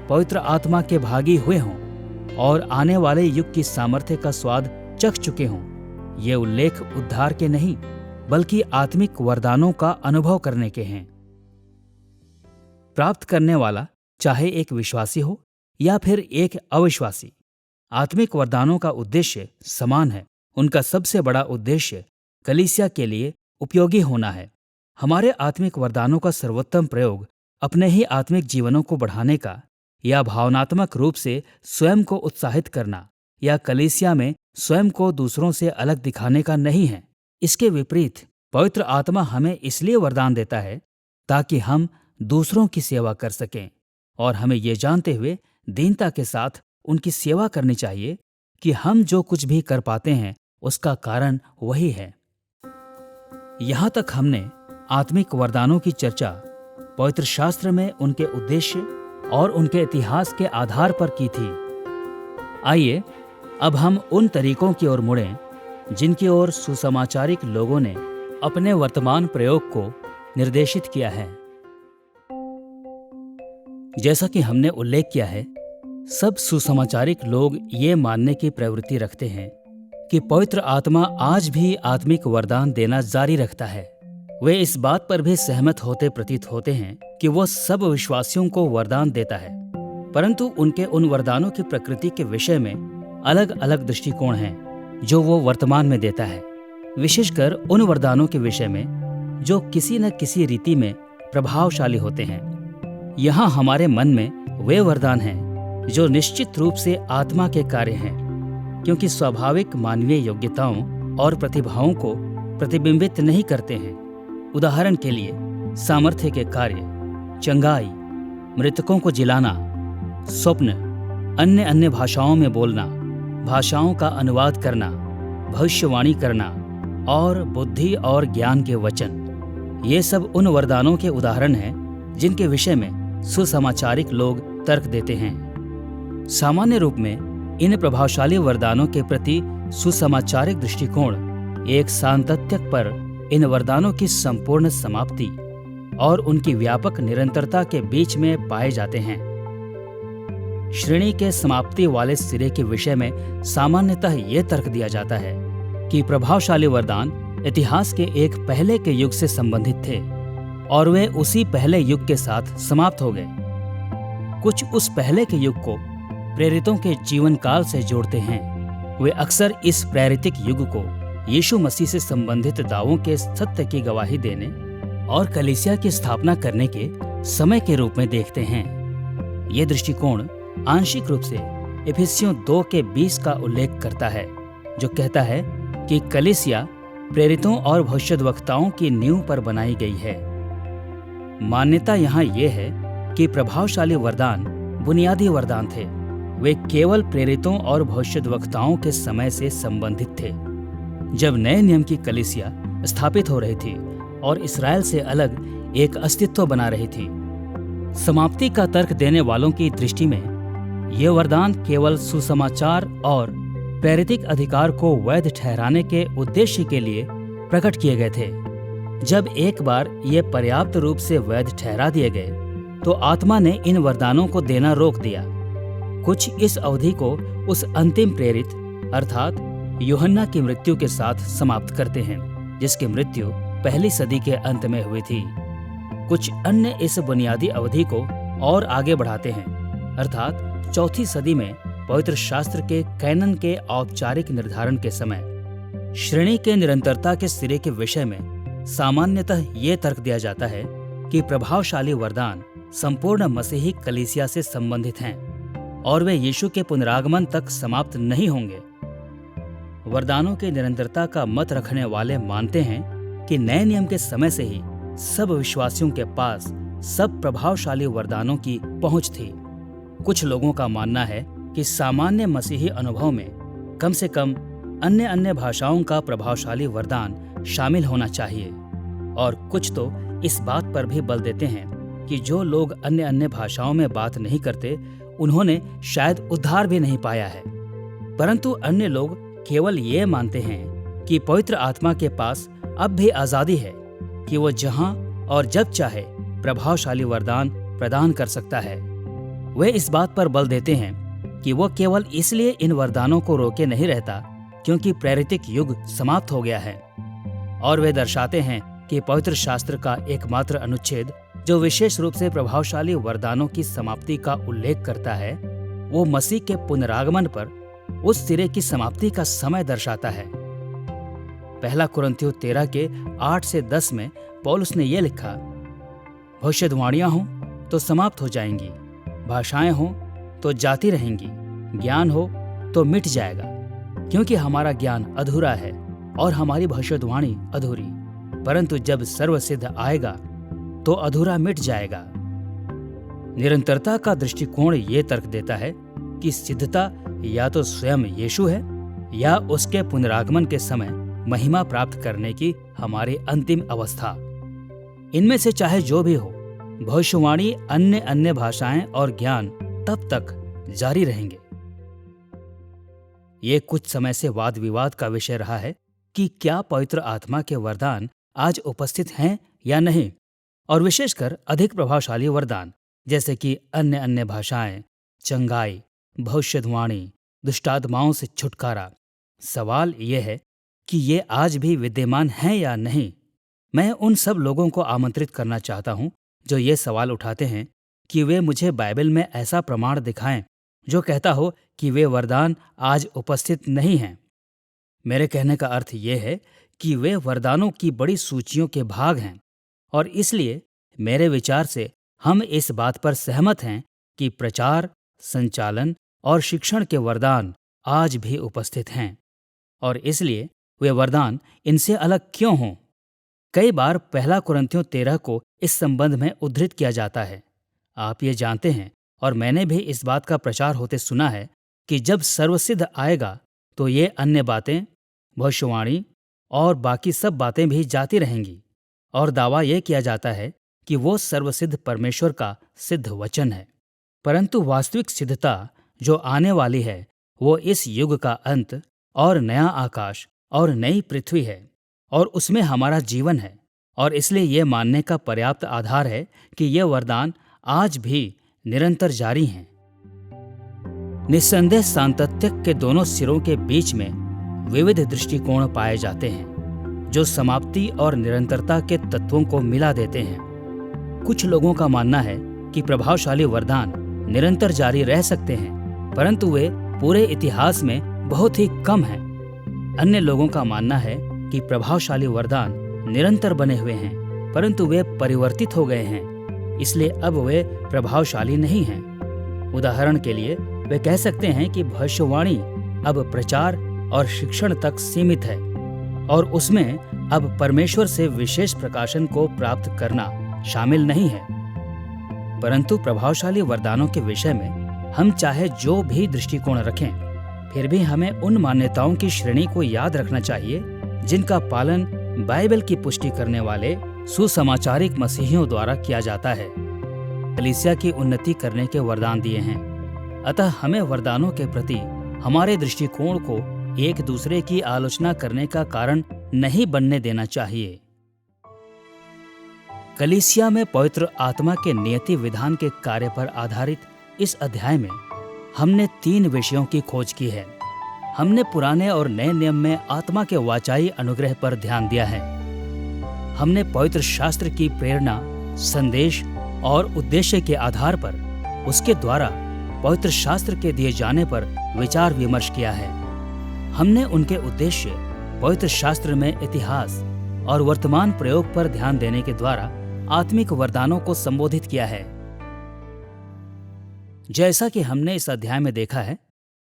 पवित्र आत्मा के भागी हुए हों और आने वाले युग की सामर्थ्य का स्वाद चख चुके हों। ये उल्लेख उद्धार के नहीं बल्कि आत्मिक वरदानों का अनुभव करने के हैं। प्राप्त करने वाला चाहे एक विश्वासी हो या फिर एक अविश्वासी, आत्मिक वरदानों का उद्देश्य समान है। उनका सबसे बड़ा उद्देश्य कलीसिया के लिए उपयोगी होना है। हमारे आत्मिक वरदानों का सर्वोत्तम प्रयोग अपने ही आत्मिक जीवनों को बढ़ाने का या भावनात्मक रूप से स्वयं को उत्साहित करना या कलीसिया में स्वयं को दूसरों से अलग दिखाने का नहीं है। इसके विपरीत पवित्र आत्मा हमें इसलिए वरदान देता है ताकि हम दूसरों की सेवा कर सकें, और हमें ये जानते हुए दीनता के साथ उनकी सेवा करनी चाहिए कि हम जो कुछ भी कर पाते हैं उसका कारण वही है। यहाँ तक हमने आत्मिक वरदानों की चर्चा पवित्र शास्त्र में उनके उद्देश्य और उनके इतिहास के आधार पर की थी। आइए अब हम उन तरीकों की ओर मुड़ें जिनकी ओर सुसमाचारिक लोगों ने अपने वर्तमान प्रयोग को निर्देशित किया है। जैसा कि हमने उल्लेख किया है, सब सुसमाचारिक लोग ये मानने की प्रवृत्ति रखते हैं कि पवित्र आत्मा आज भी आत्मिक वरदान देना जारी रखता है। वे इस बात पर भी सहमत होते प्रतीत होते हैं कि वो सब विश्वासियों को वरदान देता है, परंतु उनके उन वरदानों की प्रकृति के विषय में अलग अलग दृष्टिकोण हैं जो वो वर्तमान में देता है, विशेषकर उन वरदानों के विषय में जो किसी न किसी रीति में प्रभावशाली होते हैं। यहाँ हमारे मन में वे वरदान हैं जो निश्चित रूप से आत्मा के कार्य हैं, क्योंकि स्वाभाविक मानवीय योग्यताओं और प्रतिभाओं को प्रतिबिंबित नहीं करते हैं। उदाहरण के लिए सामर्थ्य के कार्य, चंगाई, मृतकों को जिलाना, स्वप्न, अन्य भाषाओं में बोलना, भाषाओं का अनुवाद करना, भविष्यवाणी करना और बुद्धि और ज्ञान के वचन। ये सब उन वरदानों के उदाहरण हैं जिनके विषय में सुसमाचारिक लोग तर्क देते हैं। सामान्य रूप में इन प्रभावशाली वरदानों के प्रति सुसमाचारिक दृष्टिकोण एक सातत्य पर इन वरदानों की संपूर्ण समाप्ति और उनकी व्यापक निरंतरता के बीच में पाए जाते हैं। श्रेणी के समाप्ति वाले सिरे के विषय में सामान्यतः ये तर्क दिया जाता है कि प्रभावशाली वरदान इतिहास के एक पहले के युग से संबंधित थे और वे उसी पहले युग के साथ समाप्त हो गए। कुछ उस पहले के युग को प्रेरितों के जीवन काल से जोड़ते हैं। वे अक्सर इस प्रेरितिक युग को यीशु मसीह से संबंधित दावों के सत्य की गवाही देने और कलीसिया की स्थापना करने के समय के रूप में देखते हैं। ये दृष्टिकोण आंशिक रूप से इफिसियों 2:20 का उल्लेख करता है, जो कहता है कि कलीसिया प्रेरितों और भविष्यद्वक्ताओं की नींव पर बनाई गई है। मान्यता यहाँ ये है कि प्रभावशाली वरदान बुनियादी वरदान थे। वे केवल प्रेरितों और भविष्यद्वक्ताओं के समय से संबंधित थे, जब नए नियम की कलीसिया स्थापित हो रही थी और इस्राएल से अलग एक अस्तित्व बना रही थी। समाप्ति का तर्क देने वालों की दृष्टि में ये वरदान केवल सुसमाचार और प्रेरितिक अधिकार को वैध ठहराने के उद्देश्य के लिए प्रकट किए गए थे। जब एक बार ये पर्याप्त रूप से वैध ठहरा दिए गए तो आत्मा ने इन वरदानों को देना रोक दिया। कुछ इस अवधि को उस अंतिम प्रेरित अर्थात यूहन्ना की मृत्यु के साथ समाप्त करते हैं, जिसकी मृत्यु पहली सदी के अंत में हुई थी। कुछ अन्य इस बुनियादी अवधि को और आगे बढ़ाते हैं, अर्थात चौथी सदी में पवित्र शास्त्र के कैनन के औपचारिक निर्धारण के समय। श्रेणी के निरंतरता के सिरे के विषय में सामान्यतः ये तर्क दिया जाता है कि प्रभावशाली वरदान संपूर्ण मसीही कलीसिया से संबंधित हैं और वे यीशु के पुनरागमन तक समाप्त नहीं होंगे। वरदानों की निरंतरता का मत रखने वाले मानते हैं कि नए नियम के समय से ही सब विश्वासियों के पास सब प्रभावशाली वरदानों की पहुंच थी। कुछ लोगों का मानना है कि सामान्य मसीही अनुभव में कम से कम अन्य भाषाओं का प्रभावशाली वरदान शामिल होना चाहिए, और कुछ तो इस बात पर भी बल देते हैं कि जो लोग अन्य भाषाओं में बात नहीं करते उन्होंने शायद उद्धार भी नहीं पाया है। परंतु अन्य लोग केवल ये मानते हैं कि पवित्र आत्मा के पास अब भी आजादी है कि वो जहां और जब चाहे प्रभावशाली वरदान प्रदान कर सकता है। वे इस बात पर बल देते हैं कि वो केवल इसलिए इन वरदानों को रोके नहीं रहता क्योंकि प्रेरितिक युग समाप्त हो गया है और वे दर्शाते हैं कि पवित्र शास्त्र का एकमात्र अनुच्छेद जो विशेष रूप से प्रभावशाली वरदानों की समाप्ति का उल्लेख करता है, वो मसीह के पुनरागमन पर उस सिरे की समाप्ति का समय दर्शाता है। पहला कुरिन्थियों 13 के 8 से 10 में पौलुस ने यह लिखा, भविष्यवाणियां हों तो समाप्त हो जाएंगी, भाषाएं हों तो जाती रहेंगी, ज्ञान हो तो मिट जाएगा, क्योंकि हमारा ज्ञान अधूरा है और हमारी भविष्यवाणी अधूरी, परंतु जब सर्वसिद्ध आएगा तो अधूरा मिट जाएगा। निरंतरता का दृष्टिकोण ये तर्क देता है कि सिद्धता या तो स्वयं यीशु है या उसके पुनरागमन के समय महिमा प्राप्त करने की हमारी अंतिम अवस्था। इनमें से चाहे जो भी हो, भविष्यवाणी, अन्य अन्य भाषाएं और ज्ञान तब तक जारी रहेंगे। ये कुछ समय से वाद विवाद का विषय रहा है कि क्या पवित्र आत्मा के वरदान आज उपस्थित हैं या नहीं, और विशेषकर अधिक प्रभावशाली वरदान जैसे कि अन्य अन्य भाषाएं, चंगाई, भविष्यवाणी, दुष्टात्माओं से छुटकारा। सवाल यह है कि ये आज भी विद्यमान हैं या नहीं। मैं उन सब लोगों को आमंत्रित करना चाहता हूं जो ये सवाल उठाते हैं कि वे मुझे बाइबल में ऐसा प्रमाण दिखाएं जो कहता हो कि वे वरदान आज उपस्थित नहीं हैं। मेरे कहने का अर्थ यह है कि वे वरदानों की बड़ी सूचियों के भाग हैं, और इसलिए मेरे विचार से हम इस बात पर सहमत हैं कि प्रचार, संचालन और शिक्षण के वरदान आज भी उपस्थित हैं, और इसलिए वे वरदान इनसे अलग क्यों हों। कई बार पहला कुरिन्थियों 13 को इस संबंध में उद्धृत किया जाता है। आप ये जानते हैं, और मैंने भी इस बात का प्रचार होते सुना है कि जब सर्वसिद्ध आएगा तो ये अन्य बातें, भविष्यवाणी और बाकी सब बातें भी जाती रहेंगी, और दावा यह किया जाता है कि वो सर्वसिद्ध परमेश्वर का सिद्ध वचन है। परंतु वास्तविक सिद्धता जो आने वाली है वो इस युग का अंत और नया आकाश और नई पृथ्वी है, और उसमें हमारा जीवन है, और इसलिए यह मानने का पर्याप्त आधार है कि ये वरदान आज भी निरंतर जारी हैं। निस्संदेह सांतत्य के दोनों सिरों के बीच में विविध दृष्टिकोण पाए जाते हैं जो समाप्ति और निरंतरता के तत्वों को मिला देते हैं। कुछ लोगों का मानना है कि प्रभावशाली वरदान निरंतर जारी रह सकते हैं, परंतु वे पूरे इतिहास में बहुत ही कम हैं। अन्य लोगों का मानना है कि प्रभावशाली वरदान निरंतर बने हुए हैं, परंतु वे परिवर्तित हो गए हैं, इसलिए अब वे प्रभावशाली नहीं हैं। उदाहरण के लिए वे कह सकते हैं कि भविष्यवाणी अब प्रचार और शिक्षण तक सीमित है, और उसमें अब परमेश्वर से विशेष प्रकाशन को प्राप्त करना शामिल नहीं है। परंतु प्रभावशाली वरदानों के विषय में हम चाहे जो भी दृष्टिकोण रखें, फिर भी हमें उन मान्यताओं की श्रेणी को याद रखना चाहिए जिनका पालन बाइबल की पुष्टि करने वाले सुसमाचारिक मसीहियों द्वारा किया जाता है। कलीसिया की उन्नति करने के वरदान दिए हैं, अतः हमें वरदानों के प्रति हमारे दृष्टिकोण को एक दूसरे की आलोचना करने का कारण नहीं बनने देना चाहिए। कलीसिया में पवित्र आत्मा के नियति विधान के कार्य पर आधारित इस अध्याय में हमने 3 विषयों की खोज की है। हमने पुराने और नए नियम में आत्मा के वाचाई अनुग्रह पर ध्यान दिया है। हमने पवित्र शास्त्र की प्रेरणा, संदेश और उद्देश्य के आधार पर उसके द्वारा पवित्र शास्त्र के दिए जाने पर विचार विमर्श किया है। हमने उनके उद्देश्य, पवित्र शास्त्र में इतिहास और वर्तमान प्रयोग पर ध्यान देने के द्वारा आत्मिक वरदानों को संबोधित किया है। जैसा कि हमने इस अध्याय में देखा है,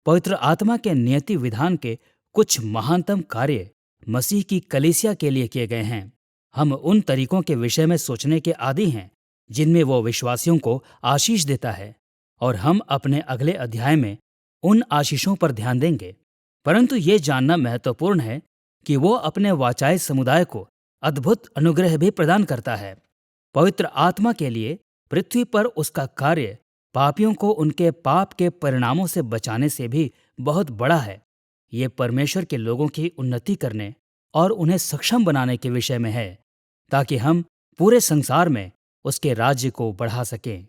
पवित्र आत्मा के नियति विधान के कुछ महानतम कार्य मसीह की कलीसिया के लिए किए गए हैं। हम उन तरीकों के विषय में सोचने के आदी हैं जिनमें वो विश्वासियों को आशीष देता है, और हम अपने अगले अध्याय में उन आशीषों पर ध्यान देंगे। परंतु ये जानना महत्वपूर्ण है कि वो अपने वाचाई समुदाय को अद्भुत अनुग्रह भी प्रदान करता है। पवित्र आत्मा के लिए पृथ्वी पर उसका कार्य पापियों को उनके पाप के परिणामों से बचाने से भी बहुत बड़ा है। ये परमेश्वर के लोगों की उन्नति करने और उन्हें सक्षम बनाने के विषय में है, ताकि हम पूरे संसार में उसके राज्य को बढ़ा सकें।